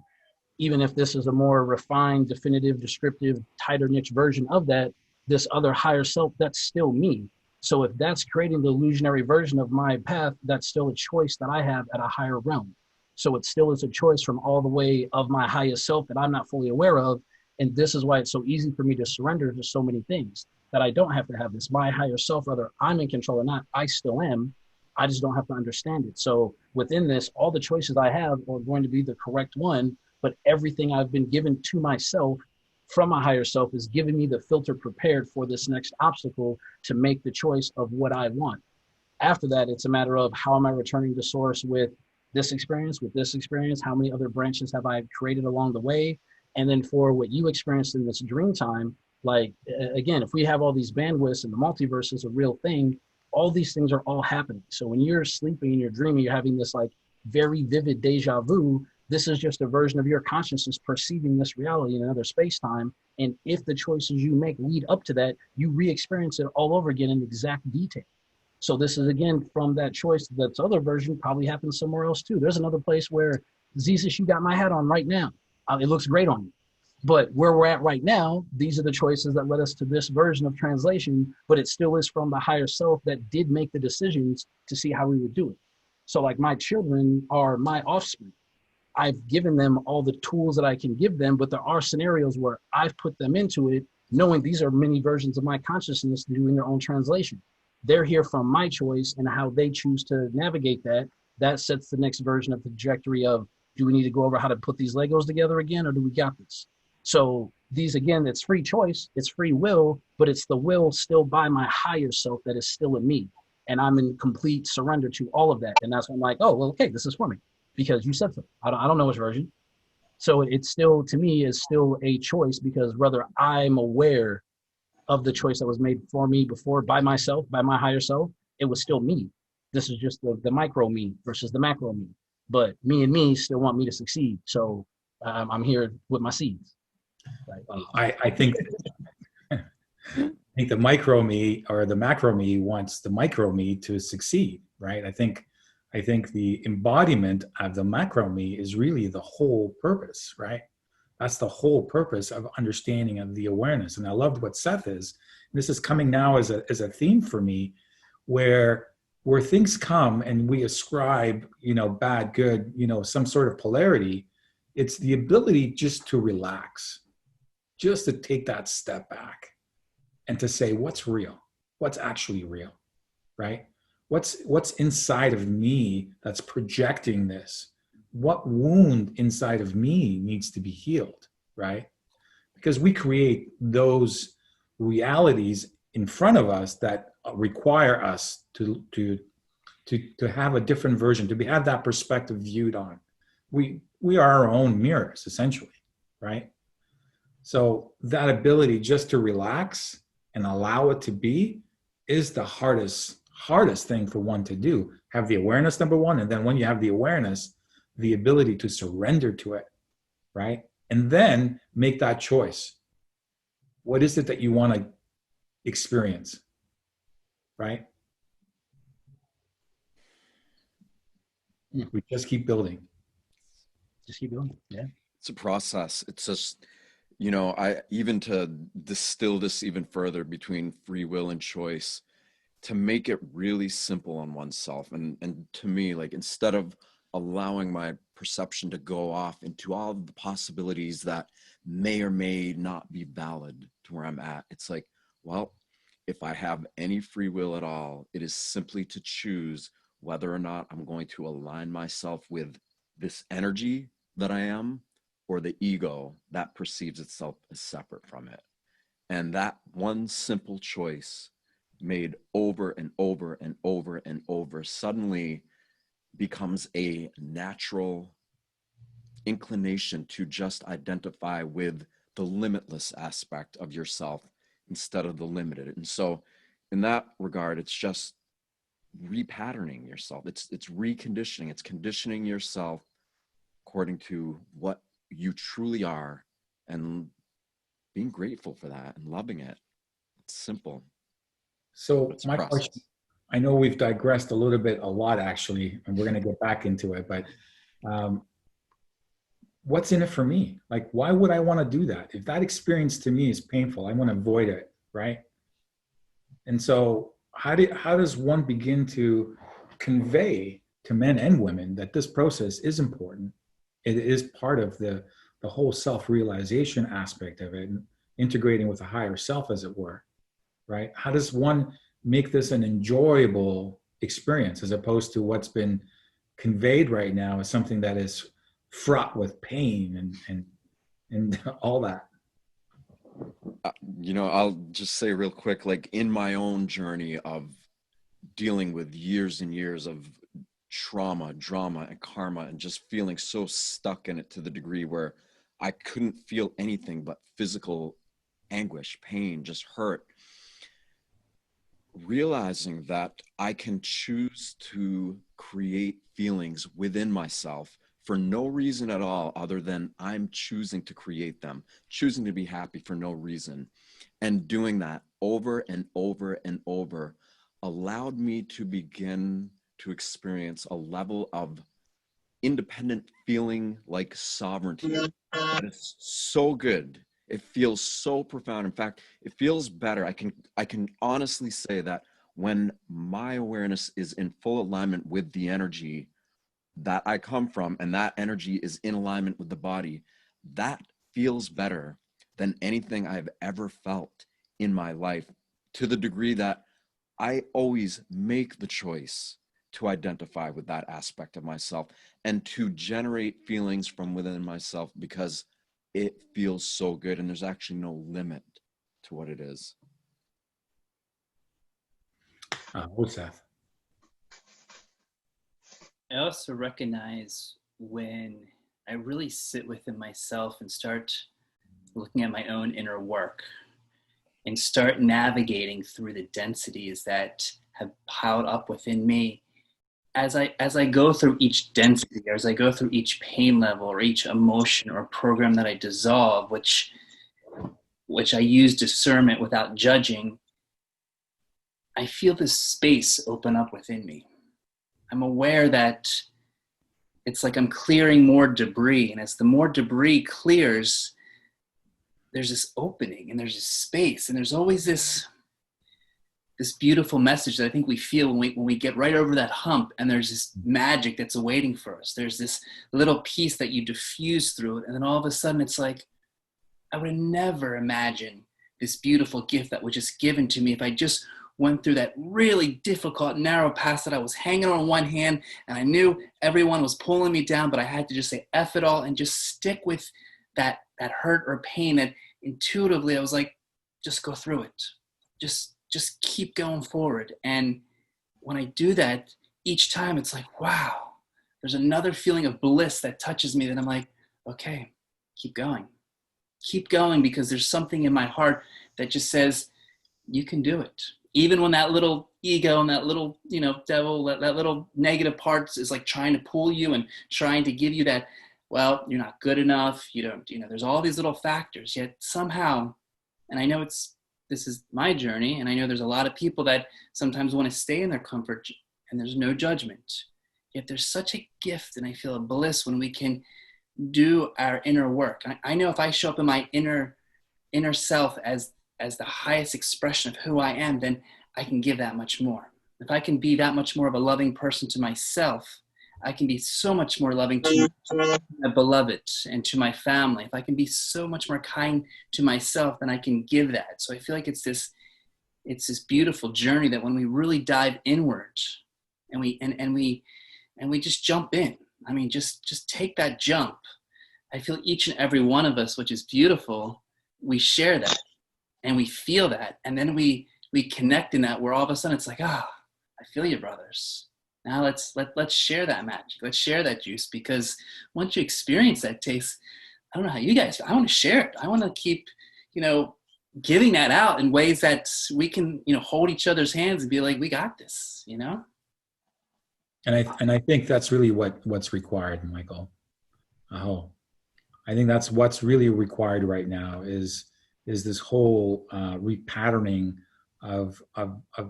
Even if this is a more refined, definitive, descriptive, tighter niche version of that, this other higher self, that's still me. So if that's creating the illusionary version of my path, that's still a choice that I have at a higher realm. So it still is a choice from all the way of my highest self that I'm not fully aware of. And this is why it's so easy for me to surrender to so many things, that I don't have to have this. My higher self, whether I'm in control or not, I still am. I just don't have to understand it. So within this, all the choices I have are going to be the correct one, but everything I've been given to myself from a higher self is giving me the filter prepared for this next obstacle to make the choice of what I want. After that, it's a matter of how am I returning to source with this experience, how many other branches have I created along the way? And then for what you experienced in this dream time, like, again, if we have all these bandwidths and the multiverse is a real thing, all these things are all happening. So when you're sleeping and you're dreaming, you're having this like very vivid deja vu. This is just a version of your consciousness perceiving this reality in another space-time. And if the choices you make lead up to that, you re-experience it all over again in exact detail. So this is, again, from that choice, that other version probably happens somewhere else too. There's another place where, Zissis, you got my hat on right now. It looks great on you. But where we're at right now, these are the choices that led us to this version of translation, but it still is from the higher self that did make the decisions to see how we would do it. So like my children are my offspring. I've given them all the tools that I can give them, but there are scenarios where I've put them into it, knowing these are many versions of my consciousness doing their own translation. They're here from my choice, and how they choose to navigate that, that sets the next version of the trajectory of, do we need to go over how to put these Legos together again, or do we got this? So these, again, it's free choice, it's free will, but it's the will still by my higher self that is still in me. And I'm in complete surrender to all of that. And that's when I'm like, oh, well, okay, this is for me because you said so. I don't know which version. So it's still, to me, is still a choice, because whether I'm aware of the choice that was made for me before by myself, by my higher self, it was still me. This is just the micro me versus the macro me. But me and me still want me to succeed. So I'm here with my seeds. Right? I think the micro me or the macro me wants the micro me to succeed, right? I think the embodiment of the macro me is really the whole purpose, right? That's the whole purpose of understanding of the awareness. And I loved what Seth is. This is coming now as a theme for me, where things come and we ascribe, bad, good, some sort of polarity. It's the ability just to relax, just to take that step back and to say, what's real? What's actually real, right? What's inside of me that's projecting this? What wound inside of me needs to be healed, right? Because we create those realities in front of us that require us to have a different version, to have that perspective viewed on. We are our own mirrors, essentially, right? So that ability just to relax and allow it to be is the hardest thing for one to do. Have the awareness, number one, and then when you have the awareness, the ability to surrender to it, right? And then make that choice. What is it that you want to experience, right? We just keep building. just keep going. Yeah. It's a process. It's just, you know, I even to distill this even further between free will and choice, to make it really simple on oneself. And to me, like, instead of allowing my perception to go off into all of the possibilities that may or may not be valid to where I'm at, it's like, well, if I have any free will at all, it is simply to choose whether or not I'm going to align myself with this energy that I am, or the ego that perceives itself as separate from it. And that one simple choice, made over and over and over and over, suddenly becomes a natural inclination to just identify with the limitless aspect of yourself instead of the limited. And so in that regard, it's just repatterning yourself. It's reconditioning. It's conditioning yourself according to what you truly are, and being grateful for that and loving it. It's simple. So It's a my process. question, I know we've digressed a lot actually, and we're going to get back into it, but what's in it for me? Like, why would I want to do that? If that experience to me is painful, I want to avoid it, right? And so how does one begin to convey to men and women that this process is important? It is part of the whole self-realization aspect of it, and integrating with a higher self, as it were, right? How does one make this an enjoyable experience, as opposed to what's been conveyed right now as something that is fraught with pain and all that? You know, I'll just say real quick, like, in my own journey of dealing with years and years of trauma, drama, and karma, and just feeling so stuck in it to the degree where I couldn't feel anything but physical anguish, pain, just hurt. Realizing that I can choose to create feelings within myself for no reason at all, other than I'm choosing to create them, choosing to be happy for no reason. And doing that over and over and over allowed me to begin to experience a level of independent feeling, like sovereignty. And it's so good. It feels so profound. In fact, it feels better. I can honestly say that when my awareness is in full alignment with the energy that I come from, and that energy is in alignment with the body, that feels better than anything I've ever felt in my life, to the degree that I always make the choice to identify with that aspect of myself and to generate feelings from within myself, because it feels so good, and there's actually no limit to what it is. What's that? I also recognize when I really sit within myself and start looking at my own inner work and start navigating through the densities that have piled up within me. As I go through each density, or as I go through each pain level or each emotion or program that I dissolve, which I use discernment without judging, I feel this space open up within me. I'm aware that it's like I'm clearing more debris, and as the more debris clears, there's this opening and there's this space, and there's always this beautiful message that I think we feel when we get right over that hump, and there's this magic that's awaiting for us. There's this little piece that you diffuse through it, and then all of a sudden it's like, I would never imagine this beautiful gift that was just given to me if I just went through that really difficult, narrow path that I was hanging on one hand, and I knew everyone was pulling me down, but I had to just say F it all and just stick with that hurt or pain that intuitively I was like, just go through it. Just keep going forward. And when I do that, each time it's like, wow, there's another feeling of bliss that touches me that I'm like, okay, keep going. Keep going, because there's something in my heart that just says, you can do it. Even when that little ego and that little, devil, that little negative part is like trying to pull you and trying to give you that, well, you're not good enough. You don't, there's all these little factors, yet somehow, and I know this is my journey, and I know there's a lot of people that sometimes want to stay in their comfort, and there's no judgment. Yet there's such a gift, and I feel a bliss when we can do our inner work. I know if I show up in my inner self as the highest expression of who I am, then I can give that much more. If I can be that much more of a loving person to myself, I can be so much more loving to my beloved and to my family. If I can be so much more kind to myself, then I can give that. So I feel like it's this beautiful journey that when we really dive inward and we just jump in. I mean, just take that jump. I feel each and every one of us, which is beautiful, we share that and we feel that, and then we connect in that, where all of a sudden it's like, I feel you, brothers. Now let's share that magic. Let's share that juice, because once you experience that taste, I don't know how you guys feel. I want to share it. I want to keep, giving that out in ways that we can, hold each other's hands and be like, we got this, And I think that's really what's required, Michael. I think that's what's really required right now is this whole repatterning of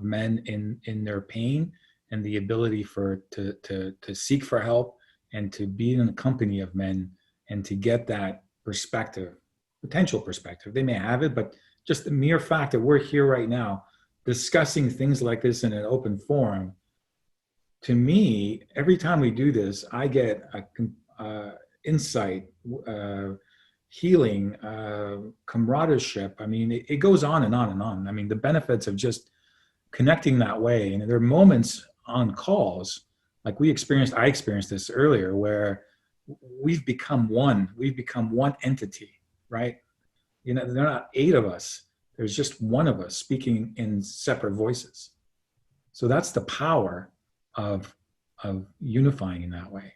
men in their pain, and the ability to seek for help and to be in the company of men and to get that perspective, potential perspective. They may have it, but just the mere fact that we're here right now discussing things like this in an open forum, to me, every time we do this, I get a insight, healing, camaraderie. I mean, it goes on and on and on. I mean, the benefits of just connecting that way. And there are moments on calls, like I experienced this earlier, where we've become one entity, right? There are not 8 of us. There's just one of us speaking in separate voices. So that's the power of unifying in that way.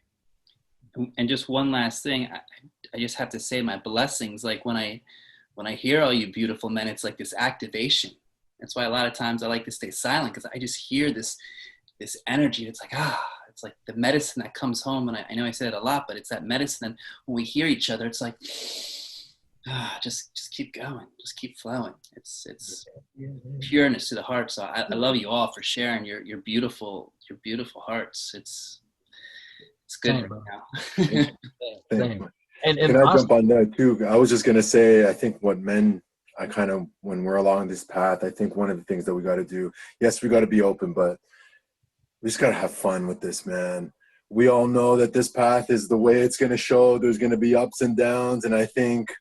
And just one last thing, I just have to say my blessings. Like when I hear all you beautiful men, it's like this activation. That's why a lot of times I like to stay silent, because I just hear this energy. It's like, it's like the medicine that comes home. And I know I said it a lot, but it's that medicine. And when we hear each other, it's like, just keep going, just keep flowing. It's pureness to the heart. So I love you all for sharing your beautiful hearts. It's good right now. Same. And can I jump on that too? I was just gonna say, I think when we're along this path, I think one of the things that we got to do, yes, we got to be open, but we just got to have fun with this, man. We all know that this path is the way it's going to show. There's going to be ups and downs. And I think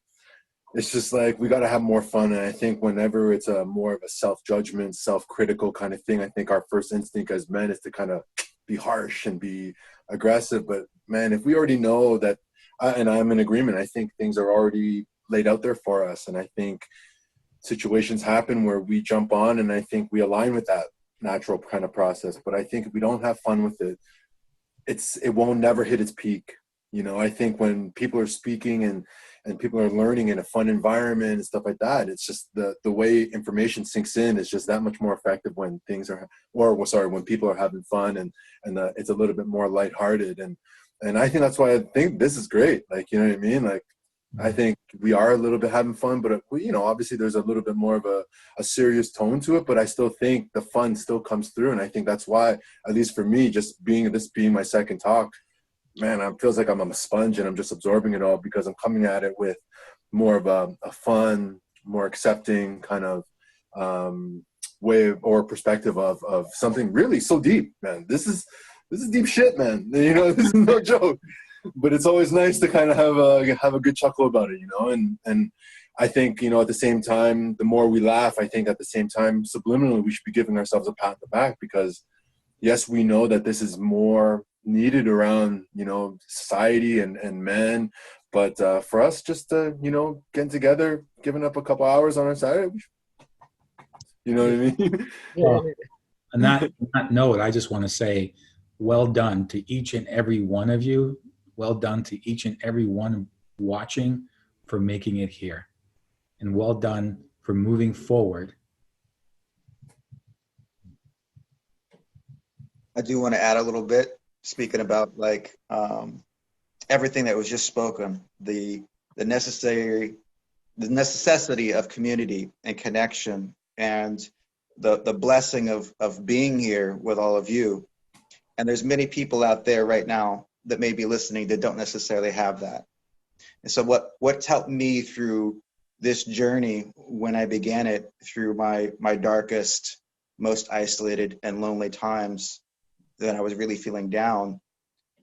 it's just like, we got to have more fun. And I think whenever it's a more of a self-judgment, self-critical kind of thing, I think our first instinct as men is to kind of be harsh and be aggressive. But man, if we already know that, and I'm in agreement, I think things are already laid out there for us. And I think situations happen where we jump on, and I think we align with that natural kind of process. But I think if we don't have fun with it, it won't never hit its peak. I think when people are speaking and people are learning in a fun environment and stuff like that, it's just the way information sinks in is just that much more effective when when people are having fun and it's a little bit more lighthearted. And I think that's why I think this is great. Like, you know what I mean? Like, I think we are a little bit having fun, but obviously there's a little bit more of a serious tone to it, but I still think the fun still comes through. And I think that's why, at least for me, just being my second talk, man, it feels like I'm a sponge and I'm just absorbing it all, because I'm coming at it with more of a fun, more accepting kind of way or perspective of something really so deep, man. This is deep shit, man. This is no joke. But it's always nice to kind of have a good chuckle about it, and I think, at the same time, the more we laugh, I think at the same time, subliminally, we should be giving ourselves a pat on the back, because yes, we know that this is more needed around, society and men, but for us just to, getting together, giving up a couple hours on our Saturday, you know what I mean? Yeah. And that note, I just want to say, well done to each and every one of you. Well done to each and every one watching for making it here. And well done for moving forward. I do want to add a little bit, speaking about everything that was just spoken, the necessity of community and connection, and the blessing of being here with all of you. And there's many people out there right now that may be listening that don't necessarily have that. And so what's helped me through this journey when I began it through my darkest, most isolated and lonely times that I was really feeling down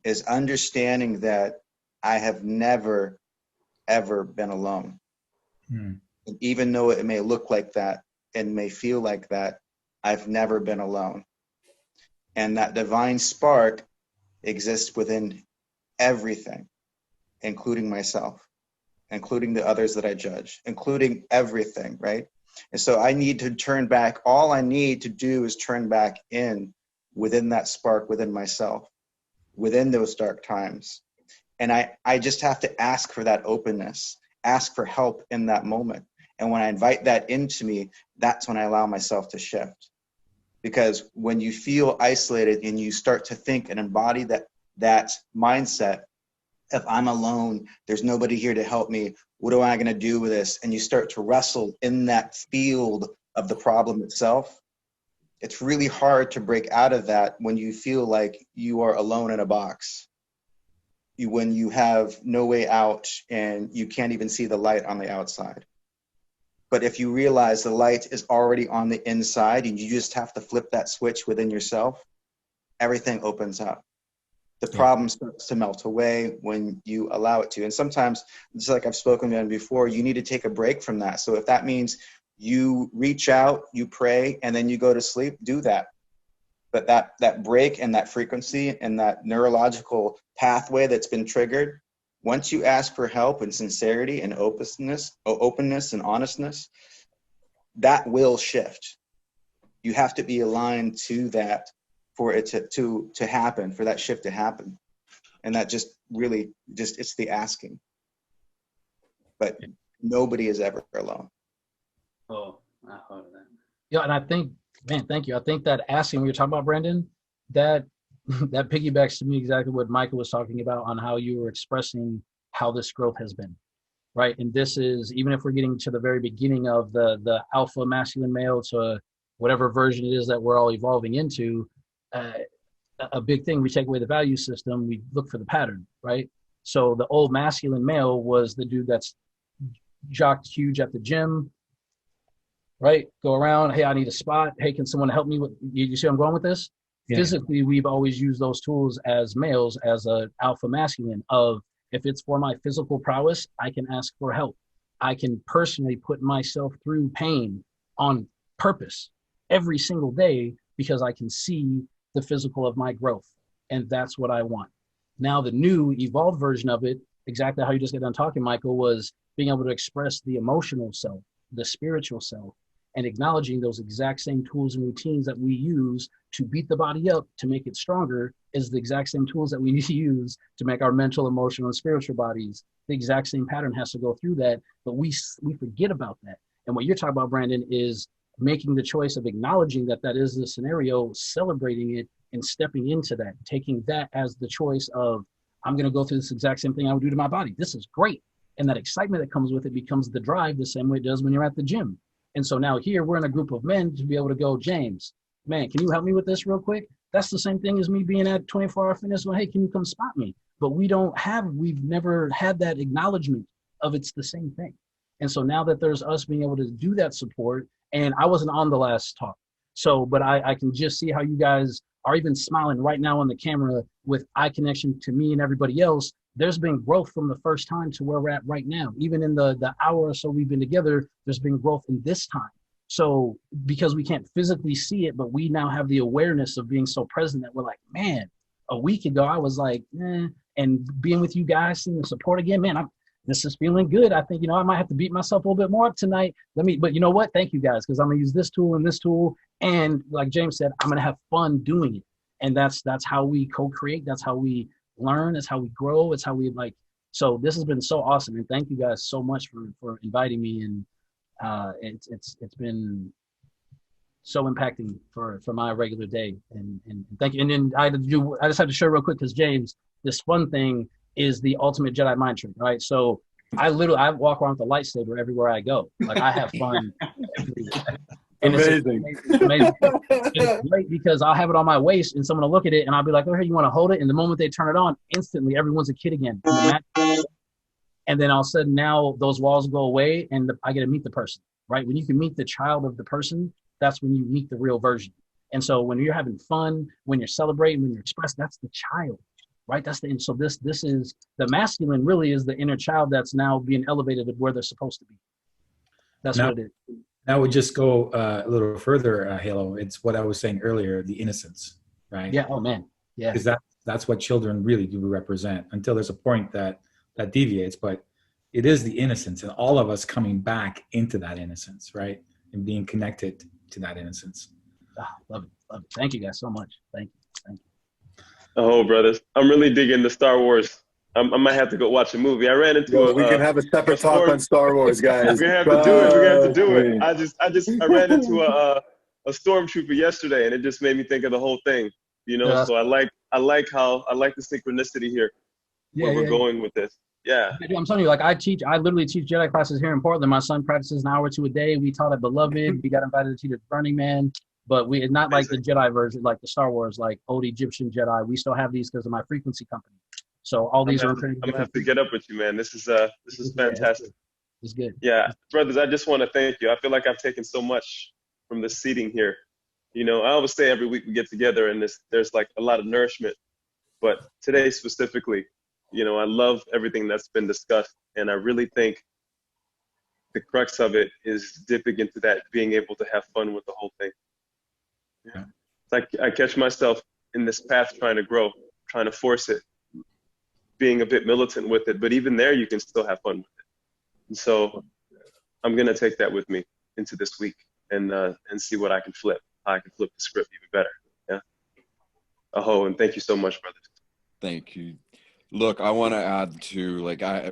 is understanding that I have never, ever been alone. And even though it may look like that and may feel like that, I've never been alone. And that divine spark exists within everything, including myself, including the others that I judge, including everything, right? And so I need to turn back. All I need to do is turn back in within that spark within myself, within those dark times. And I just have to ask for that openness, ask for help in that moment. And when I invite that into me, that's when I allow myself to shift. Because when you feel isolated and you start to think and embody that mindset, if I'm alone, there's nobody here to help me, what am I going to do with this? And you start to wrestle in that field of the problem itself. It's really hard to break out of that when you feel like you are alone in a box. When you have no way out and you can't even see the light on the outside. But if you realize the light is already on the inside and you just have to flip that switch within yourself, everything opens up. The problem starts to melt away when you allow it to. And sometimes, just like I've spoken to before, you need to take a break from that. So if that means you reach out, you pray, and then you go to sleep, do that. But that break and that frequency and that neurological pathway that's been triggered, once you ask for help and sincerity and openness and honestness, that will shift. You have to be aligned to that for it to happen, for that shift to happen. And that just really it's the asking. But nobody is ever alone. Oh, I heard that. Yeah, and I think, man, thank you. I think that asking, when you're talking about, Brandon, that piggybacks to me exactly what Michael was talking about on how you were expressing how this growth has been, right? And this is, even if we're getting to the very beginning of the alpha masculine male to whatever version it is that we're all evolving into, a big thing, we take away the value system, we look for the pattern, right? So the old masculine male was the dude that's jocked huge at the gym, right? Go around, hey, I need a spot. Hey, can someone help me with, you see where I'm going with this? Yeah. Physically, we've always used those tools as males, as a alpha masculine of, if it's for my physical prowess, I can ask for help. I can personally put myself through pain on purpose every single day because I can see the physical of my growth. And that's what I want. Now, the new evolved version of it, exactly how you just got done talking, Michael, was being able to express the emotional self, the spiritual self, and acknowledging those exact same tools and routines that we use to beat the body up to make it stronger is the exact same tools that we need to use to make our mental, emotional, and spiritual bodies. The exact same pattern has to go through that, but we forget about that. And what you're talking about, Brandon, is making the choice of acknowledging that that is the scenario, celebrating it, and stepping into that, taking that as the choice of, I'm going to go through this exact same thing I would do to my body. This is great. And that excitement that comes with it becomes the drive the same way it does when you're at the gym. And so now here we're in a group of men to be able to go, James, man, can you help me with this real quick? That's the same thing as me being at 24-hour fitness. Well, hey, can you come spot me? But we've never had that acknowledgement of it's the same thing. And so now that there's us being able to do that support, and I wasn't on the last talk, so, but I can just see how you guys are even smiling right now on the camera with eye connection to me and everybody else. There's been growth from the first time to where we're at right now. Even in the hour or so we've been together, there's been growth in this time. So because we can't physically see it, but we now have the awareness of being so present that we're like, man, a week ago I was like, and being with you guys, seeing the support again, man, this is feeling good. I think, I might have to beat myself a little bit more up tonight. But you know what? Thank you guys, because I'm gonna use this tool and this tool. And like James said, I'm gonna have fun doing it. And that's how we co-create. That's how we learn. It's how we grow. It's how we so this has been so awesome. And thank you guys so much for inviting me. And it's been so impacting for my regular day. And thank you. And then I just have to share real quick, because James, this fun thing is the ultimate Jedi mind trick, right? So I walk around with a lightsaber everywhere I go. Like, I have fun everywhere. And amazing. It's amazing. It's great because I'll have it on my waist and someone will look at it and I'll be like, oh, hey, you want to hold it? And the moment they turn it on, instantly everyone's a kid again. And then all of a sudden now those walls go away and I get to meet the person, right? When you can meet the child of the person, that's when you meet the real version. And so when you're having fun, when you're celebrating, when you're expressing, that's the child, right? And so this is the masculine really is the inner child that's now being elevated to where they're supposed to be. That's now, what it is. Now we just go a little further, Halo. It's what I was saying earlier, the innocence, right? Yeah. Oh man. Yeah. Because that's what children really do represent until there's a point that deviates, but it is the innocence and all of us coming back into that innocence, right? And being connected to that innocence. Love it. Love it. Thank you guys so much. Thank you. Thank you. Oh, brothers, I'm really digging the Star Wars. I might have to go watch a movie. I ran into we can have a separate talk on Star Wars, guys. We're gonna have to do it. We're gonna have to do it. I ran into a stormtrooper yesterday, and it just made me think of the whole thing. You know, Yeah. so I like the synchronicity here. Where we're going with this. Yeah. I'm telling you, like I literally teach Jedi classes here in Portland. My son practices an hour or two a day. We taught at Beloved. We got invited to teach at Burning Man. But it's not like the Jedi version, like the Star Wars, like old Egyptian Jedi. We still have these because of my frequency company. So all these I'm gonna have to get up with you, man. This is fantastic. It's good. Yeah, brothers, I just want to thank you. I feel like I've taken so much from this seating here. You know, I always say every week we get together and there's like a lot of nourishment. But today specifically, you know, I love everything that's been discussed. And I really think the crux of it is dipping into that, being able to have fun with the whole thing. Yeah. It's like I catch myself in this path trying to grow, trying to force it, being a bit militant with it. But even there, you can still have fun with it. And so I'm going to take that with me into this week and see what I can flip, how I can flip the script even better. Yeah. Aho, and thank you so much, brothers. Thank you. Look, I want to add to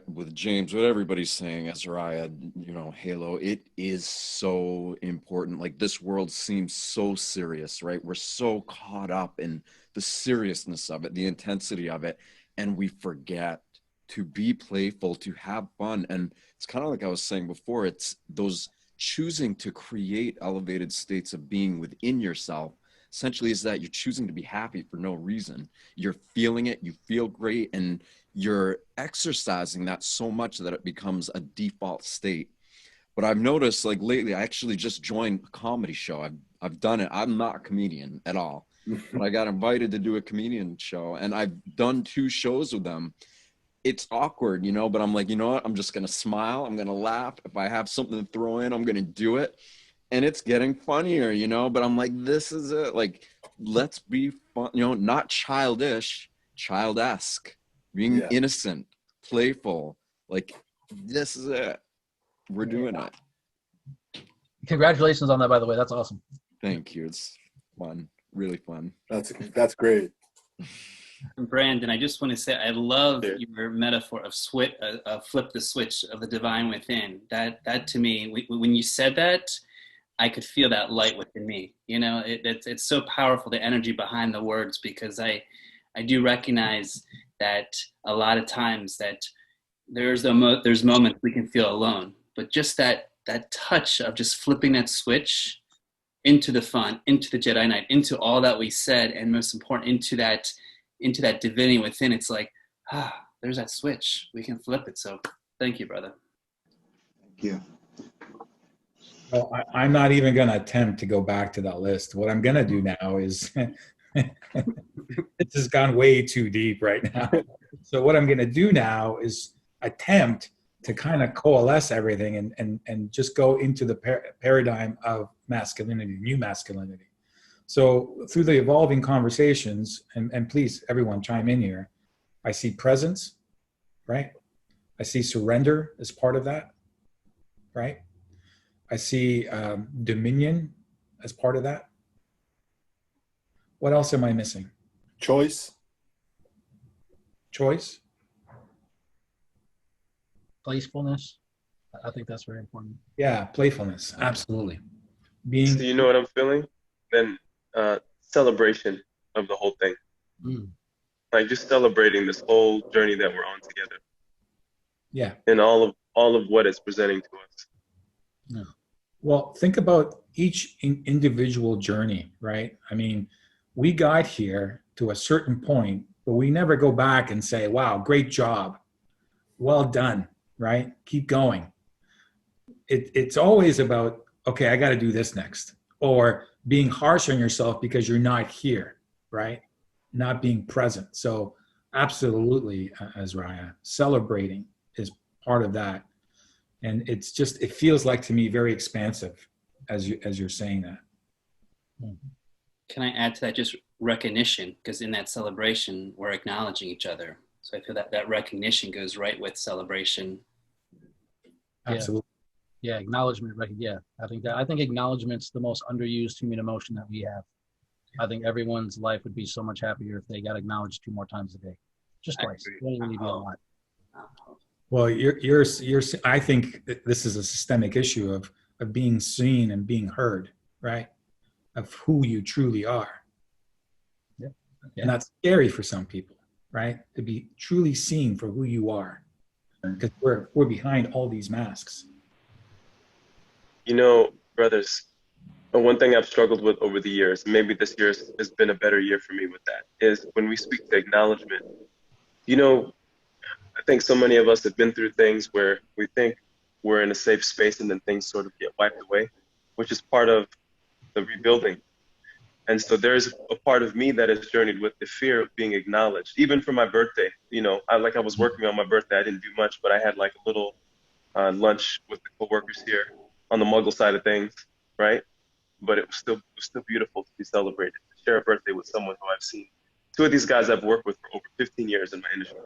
with James, what everybody's saying, Azariah, you know, Halo, it is so important. Like this world seems so serious, right? We're so caught up in the seriousness of it, the intensity of it, and we forget to be playful, to have fun. And it's kind of like I was saying before, it's those choosing to create elevated states of being within yourself. Essentially is that you're choosing to be happy for no reason. You're feeling it, you feel great, and you're exercising that so much that it becomes a default state. But I've noticed like lately, I actually just joined a comedy show. I've done it. I'm not a comedian at all, but I got invited to do a comedian show and I've done 2 shows with them. It's awkward, you know, but I'm like, you know what? I'm just going to smile. I'm going to laugh. If I have something to throw in, I'm going to do it. And it's getting funnier, you know, but I'm like, this is it. Like, let's be fun, you know, not childish, child-esque, being innocent, playful. Like, this is it. We're doing it. Congratulations on that, by the way. That's awesome. Thank you. It's fun, really fun. That's great. Brandon, I just want to say I love your metaphor of flip the switch of the divine within. That to me, when you said that, I could feel that light within me. You know, it's so powerful, the energy behind the words, because I do recognize that a lot of times that there's moments we can feel alone, but just that touch of just flipping that switch into the fun, into the Jedi Knight, into all that we said, and most important, into that divinity within. It's like, there's that switch. We can flip it. So thank you, brother. Thank you. Well, I'm not even going to attempt to go back to that list. What I'm going to do now is, this has gone way too deep right now. So what I'm going to do now is attempt to kind of coalesce everything and just go into the paradigm of masculinity, new masculinity. So through the evolving conversations, and please, everyone chime in here, I see presence, right? I see surrender as part of that, right? I see dominion as part of that. What else am I missing? Choice. Choice. Playfulness. I think that's very important. Yeah, playfulness. Absolutely. So you know what I'm feeling? Then celebration of the whole thing. Like just celebrating this whole journey that we're on together. Yeah. And all of what it's presenting to us. Yeah. Well, think about each individual journey, right? I mean, we got here to a certain point, but we never go back and say, wow, great job. Well done. right? Keep going. It's always about, okay, I got to do this next, or being harsh on yourself because you're not here, right? Not being present. So absolutely, Azariah, celebrating is part of that. And it's just, it feels like to me very expansive as you're saying that. Can I add to that just recognition? Because in that celebration, we're acknowledging each other. So I feel that that recognition goes right with celebration. Absolutely. Yeah, acknowledgement. Yeah, I think acknowledgement's the most underused human emotion that we have. I think everyone's life would be so much happier if they got acknowledged 2 more times a day, just twice. It wouldn't really be a lot. Well, I think that this is a systemic issue of being seen and being heard, right? Of who you truly are. Yeah. And that's scary for some people, right? To be truly seen for who you are, because we're behind all these masks. You know, brothers, one thing I've struggled with over the years, maybe this year has been a better year for me with that, is when we speak to acknowledgement. You know, I think so many of us have been through things where we think we're in a safe space and then things sort of get wiped away, which is part of the rebuilding. And so there's a part of me that has journeyed with the fear of being acknowledged, even for my birthday. You know, I was working on my birthday. I didn't do much, but I had like a little lunch with the coworkers here on the Muggle side of things, right? But it was still beautiful to be celebrated, to share a birthday with someone who I've seen. 2 of these guys I've worked with for over 15 years in my industry.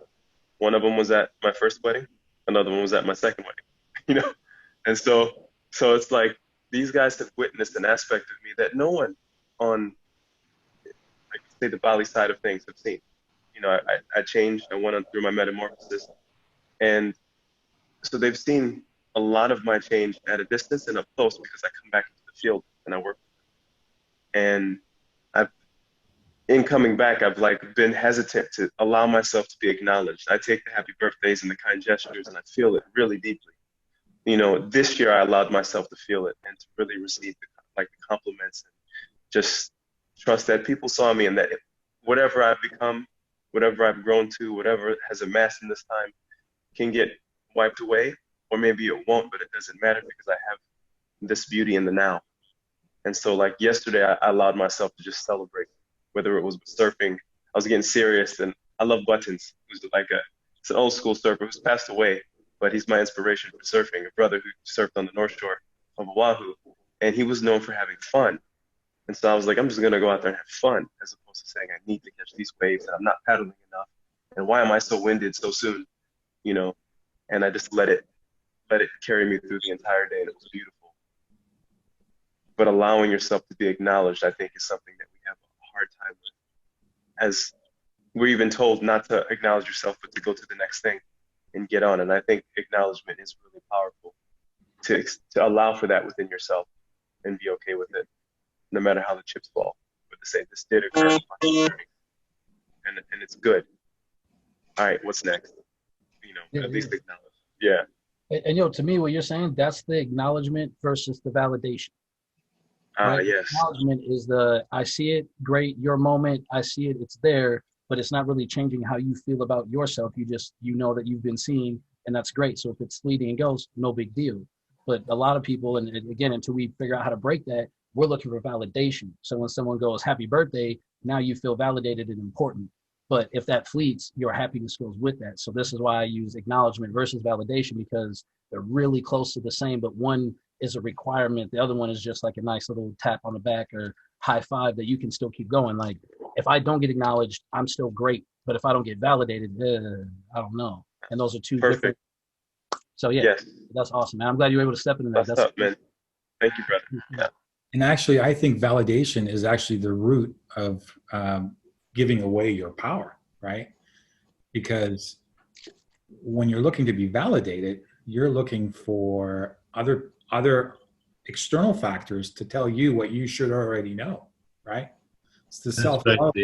One of them was at my first wedding. Another one was at my second wedding, you know? And so it's like these guys have witnessed an aspect of me that no one on, like, say, the Bali side of things have seen. You know, I changed, I went on through my metamorphosis. And so they've seen a lot of my change at a distance and up close because I come back into the field and I work with them. And in coming back, I've like been hesitant to allow myself to be acknowledged. I take the happy birthdays and the kind gestures and I feel it really deeply. You know, this year I allowed myself to feel it and to really receive the compliments and just trust that people saw me and that whatever I've become, whatever I've grown to, whatever has amassed in this time can get wiped away, or maybe it won't, but it doesn't matter because I have this beauty in the now. And so like yesterday, I allowed myself to just celebrate, whether it was surfing. I was getting serious, and I love Buttons, who's like it's an old school surfer who's passed away, but he's my inspiration for surfing, a brother who surfed on the North Shore of Oahu, and he was known for having fun. And so I was like, I'm just going to go out there and have fun, as opposed to saying I need to catch these waves and I'm not paddling enough. And why am I so winded so soon? You know, and I just let it carry me through the entire day, and it was beautiful. But allowing yourself to be acknowledged, I think, is something that we have a hard time with. As we're even told not to acknowledge yourself, but to go to the next thing and get on. And I think acknowledgement is really powerful to allow for that within yourself and be okay with it, no matter how the chips fall. But to say this did occur, and it's good. All right, what's next? You know, at least acknowledge. Yeah. And you know, to me, what you're saying, that's the acknowledgement versus the validation. Right? Yes. Acknowledgement is I see it, great, your moment, I see it, it's there, but it's not really changing how you feel about yourself. You know that you've been seen, and that's great. So if it's fleeting and goes, no big deal. But a lot of people, and again, until we figure out how to break that, we're looking for validation. So when someone goes, happy birthday, now you feel validated and important. But if that fleets, your happiness goes with that. So this is why I use acknowledgement versus validation, because they're really close to the same, but one is a requirement. The other one is just like a nice little tap on the back or high five that you can still keep going. Like if I don't get acknowledged, I'm still great. But if I don't get validated, I don't know. And those are two different. So yeah, yes. That's awesome, man. I'm glad you were able to step into that. That's up, man. Thank you, brother. Yeah. And actually, I think validation is actually the root of giving away your power, right? Because when you're looking to be validated, you're looking for other external factors to tell you what you should already know, right? It's the self-love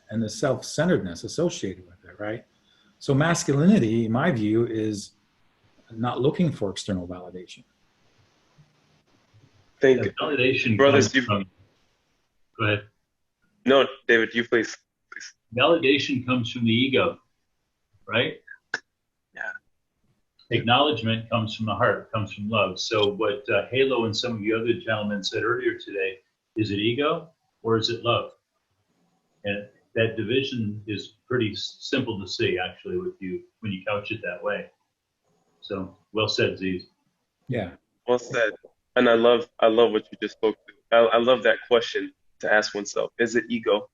and the self-centeredness associated with it, right? So masculinity, in my view, is not looking for external validation. Thank you. Validation, brothers. Go ahead. No, David, you please. Validation comes from the ego, right? Yeah. Acknowledgement comes from the heart, comes from love. So what Halo and some of the other gentlemen said earlier today, is it ego or is it love? And that division is pretty simple to see, actually, with you when you couch it that way. So well said, Z's. Yeah. Well said. And I love what you just spoke to. I love that question to ask oneself. Is it ego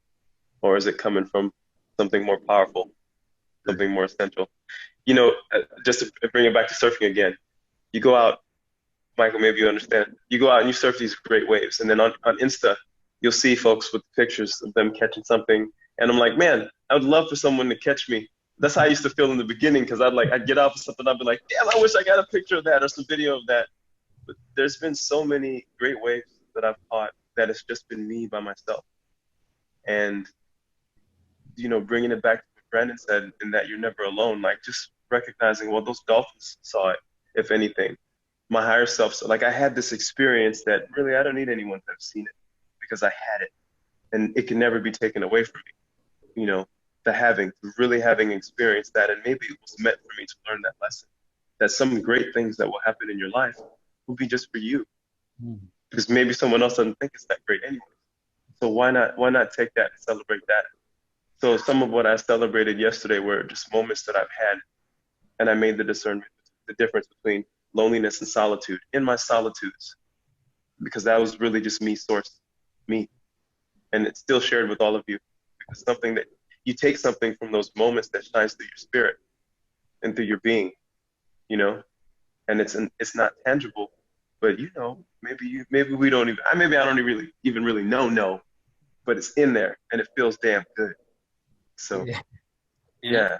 or is it coming from something more powerful, something more essential? You know, just to bring it back to surfing again, you go out, Michael, maybe you understand. You go out and you surf these great waves. And then on Insta, you'll see folks with pictures of them catching something. And I'm like, man, I would love for someone to catch me. That's how I used to feel in the beginning, because I'd get off of something, I'd be like, damn, I wish I got a picture of that or some video of that. But there's been so many great waves that I've caught that it's just been me by myself. And, you know, bringing it back to what Brandon said, in that you're never alone, like just recognizing, well, those dolphins saw it, if anything. My higher self, so like I had this experience that really I don't need anyone to have seen it, because I had it. And it can never be taken away from me. You know, really having experienced that, and maybe it was meant for me to learn that lesson, that some great things that will happen in your life will be just for you, because maybe someone else doesn't think it's that great anyway. So why not take that and celebrate that? So some of what I celebrated yesterday were just moments that I've had, and I made the discernment, the difference between loneliness and solitude in my solitudes, because that was really just me, and it's still shared with all of you, because something that you take something from those moments that shines through your spirit and through your being, you know, and it's not tangible, but you know, maybe we don't even, maybe I don't even really know, but it's in there and it feels damn good. So yeah.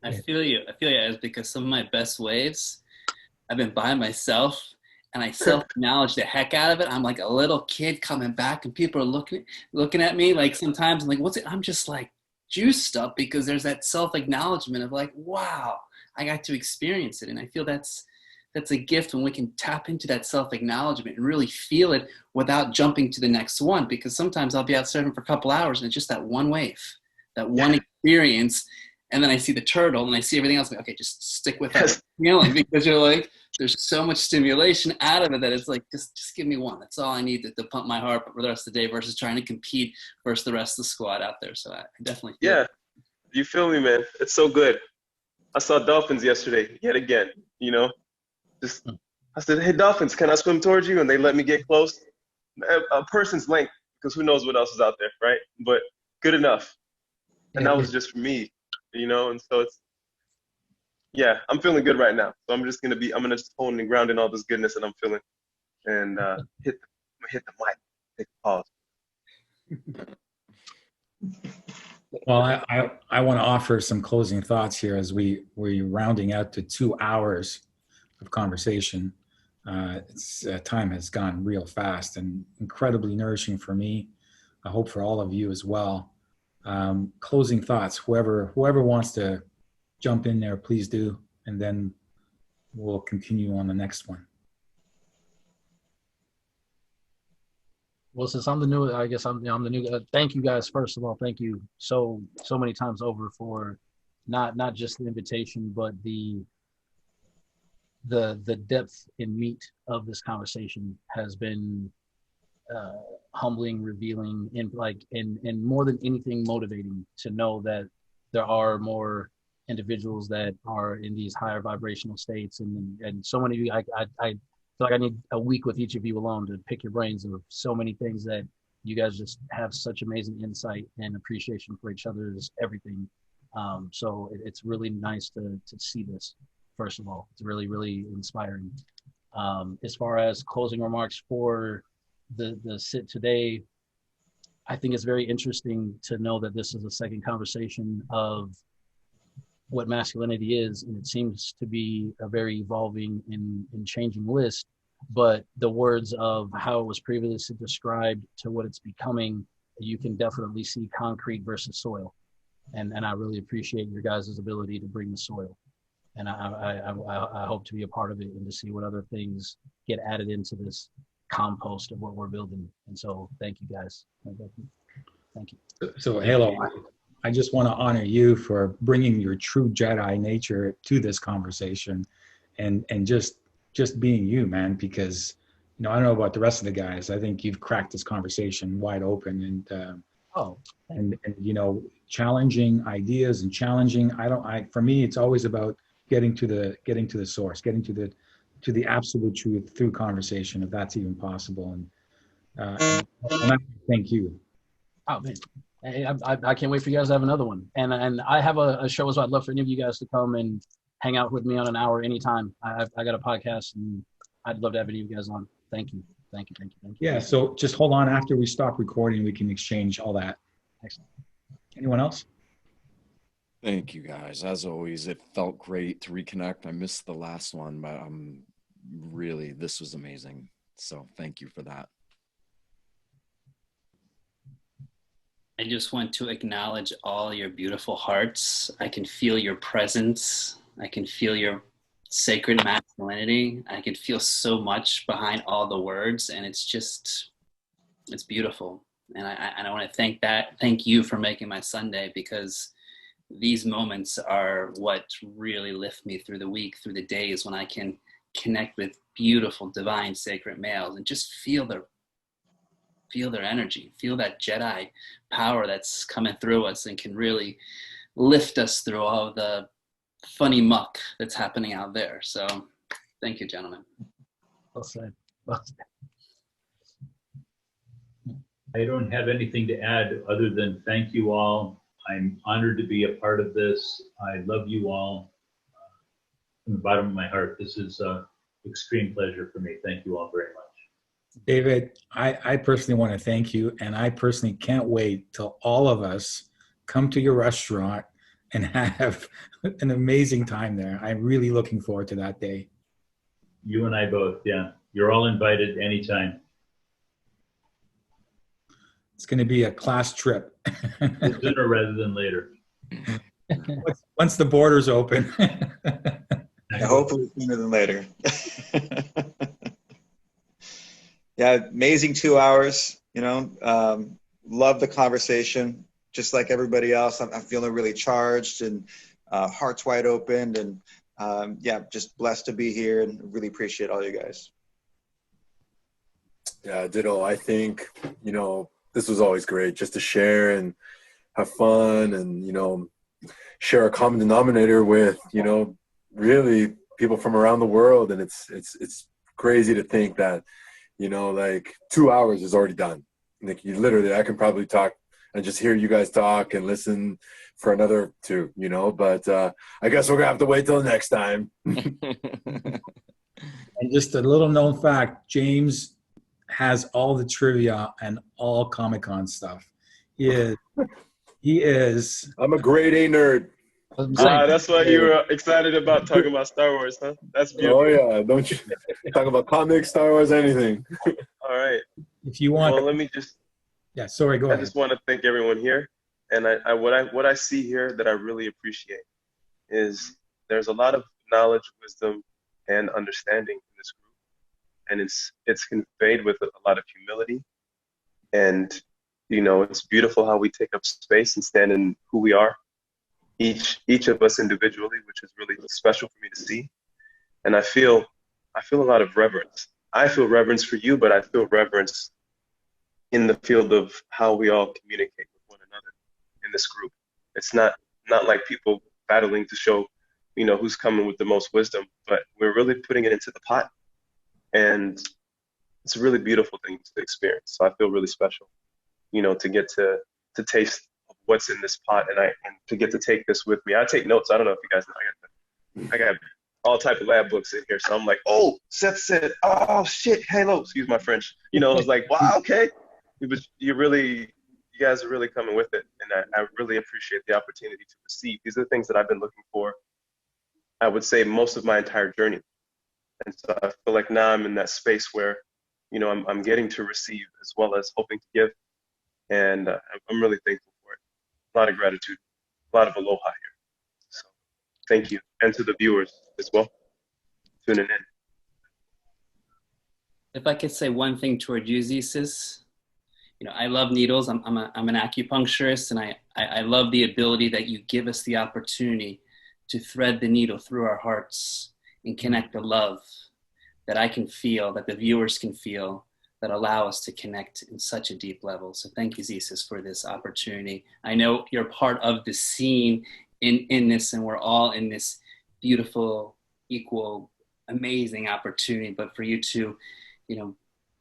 I feel you. It's because some of my best waves, I've been by myself and I self-acknowledge the heck out of it. I'm like a little kid coming back and people are looking at me like sometimes I'm like, what's it? I'm just like juiced up because there's that self-acknowledgement of like, wow, I got to experience it. And I feel that's a gift when we can tap into that self-acknowledgement and really feel it without jumping to the next one. Because sometimes I'll be out surfing for a couple hours and it's just that one wave, that one experience. And then I see the turtle and I see everything else. Like, okay, just stick with that feeling, because you're like, there's so much stimulation out of it that it's like, just give me one. That's all I need to pump my heart for the rest of the day versus trying to compete versus the rest of the squad out there. So I definitely feel it. You feel me, man. It's so good. I saw dolphins yesterday, yet again, you know. I said, hey, dolphins, can I swim towards you? And they let me get close. A person's length, because who knows what else is out there, right? But good enough. And that was just for me, you know. And so I'm feeling good right now. So I'm gonna just hone and ground in all this goodness that I'm feeling, and hit the mic, take a pause. Well, I want to offer some closing thoughts here as we're rounding out to 2 hours of conversation. Time has gone real fast and incredibly nourishing for me. I hope for all of you as well. Closing thoughts, whoever wants to jump in there, please do, and then we'll continue on the next one. Well, since I'm the new, I guess I'm the new. Thank you guys, first of all. Thank you so many times over for not just the invitation, but the depth and meat of this conversation has been humbling, revealing, and more than anything, motivating to know that there are more individuals that are in these higher vibrational states, and so many of you. I feel like I need a week with each of you alone to pick your brains of so many things that you guys just have such amazing insight and appreciation for each other's everything. So it's really nice to see this. First of all, it's really, really inspiring. As far as closing remarks for the sit today, I think it's very interesting to know that this is a second conversation of what masculinity is, and it seems to be a very evolving and changing list, but the words of how it was previously described to what it's becoming, you can definitely see concrete versus soil, and I really appreciate your guys' ability to bring the soil, and I hope to be a part of it and to see what other things get added into this compost of what we're building. And so thank you guys. Thank you. So Halo, I just want to honor you for bringing your true Jedi nature to this conversation and just being you, man, because, I don't know about the rest of the guys. I think you've cracked this conversation wide open, and challenging ideas and challenging. For me, it's always about getting to the source, getting to the absolute truth through conversation, if that's even possible. And I thank you. Oh man, hey, I can't wait for you guys to have another one. And I have a show as well. I'd love for any of you guys to come and hang out with me on an hour anytime. I got a podcast, and I'd love to have any of you guys on. Thank you. Yeah. So just hold on. After we stop recording, we can exchange all that. Excellent. Anyone else? Thank you guys. As always, it felt great to reconnect. I missed the last one, but this was amazing. So thank you for that. I just want to acknowledge all your beautiful hearts. I can feel your presence. I can feel your sacred masculinity. I can feel so much behind all the words, and it's beautiful. And I want to thank you for making my Sunday, because these moments are what really lift me through the week, through the days, when I can connect with beautiful, divine, sacred males and just feel their energy, feel that Jedi power that's coming through us and can really lift us through all the funny muck that's happening out there. So thank you, gentlemen. Well said. I don't have anything to add other than thank you all. I'm honored to be a part of this. I love you all from the bottom of my heart. This is an extreme pleasure for me. Thank you all very much. David, I personally want to thank you, and I personally can't wait till all of us come to your restaurant and have an amazing time there. I'm really looking forward to that day. You and I both, yeah. You're all invited anytime. It's going to be a class trip. Sooner rather than later. Once the borders open. Hopefully sooner than later. Yeah, amazing 2 hours, love the conversation. Just like everybody else, I'm feeling really charged and hearts wide open, and just blessed to be here, and really appreciate all you guys. Yeah, ditto. I think, this was always great just to share and have fun and, share a common denominator with, really people from around the world. And it's crazy to think that, 2 hours is already done. Like I can probably talk and just hear you guys talk and listen for another 2, but I guess we're gonna have to wait till next time. And just a little known fact, James has all the trivia and all Comic-Con stuff. He is. I'm a grade A nerd. That's why you were excited about talking about Star Wars, huh? That's beautiful. Oh yeah, don't you talk about comics, Star Wars, anything. All right. If you want. Well, let me just. Yeah, sorry, go ahead. I just want to thank everyone here. And what I see here that I really appreciate is there's a lot of knowledge, wisdom, and understanding in this group. And it's conveyed with a lot of humility. And, it's beautiful how we take up space and stand in who we are. Each of us individually, which is really special for me to see. And I feel a lot of reverence. I feel reverence for you, but I feel reverence in the field of how we all communicate with one another in this group. It's not like people battling to show, who's coming with the most wisdom, but we're really putting it into the pot. And it's a really beautiful thing to experience. So I feel really special, to get to taste what's in this pot and to get to take this with me. I take notes. I don't know if you guys know. I got all type of lab books in here. So I'm like, oh, Seth said, oh shit, Halo. Excuse my French. I was like, wow, okay. You guys are really coming with it. And I really appreciate the opportunity to receive. These are the things that I've been looking for, I would say, most of my entire journey. And so I feel like now I'm in that space where, I'm getting to receive as well as hoping to give. And I'm really thankful for it. A lot of gratitude, a lot of aloha here. So thank you. And to the viewers as well, tuning in. If I could say one thing toward you, Zissis, I love needles. I'm an acupuncturist, and I love the ability that you give us the opportunity to thread the needle through our hearts and connect the love that I can feel, that the viewers can feel, that allow us to connect in such a deep level. So thank you, Zissis, for this opportunity. I know you're part of the scene in this, and we're all in this beautiful, equal, amazing opportunity, but for you to, you know,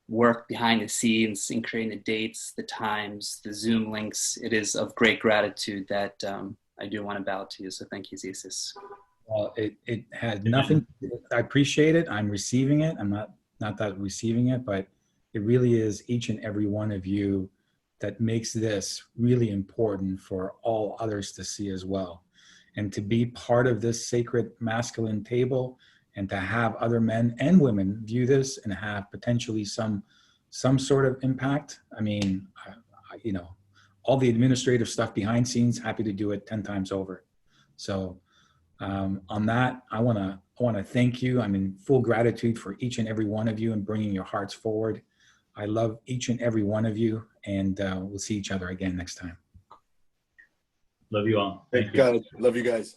work behind the scenes in creating the dates, the times, the Zoom links, it is of great gratitude that I do want to bow to you. So thank you, Zissis. Well, it had nothing. I appreciate it. I'm receiving it. I'm not that receiving it, but it really is each and every one of you that makes this really important for all others to see as well. And to be part of this sacred masculine table, and to have other men and women view this and have potentially some sort of impact. I mean, you know, all the administrative stuff behind scenes, happy to do it 10 times over. So on that, I want to thank you. I'm in full gratitude for each and every one of you and bringing your hearts forward. I love each and every one of you, and we'll see each other again next time. Love you all. Thank you guys. Love you guys.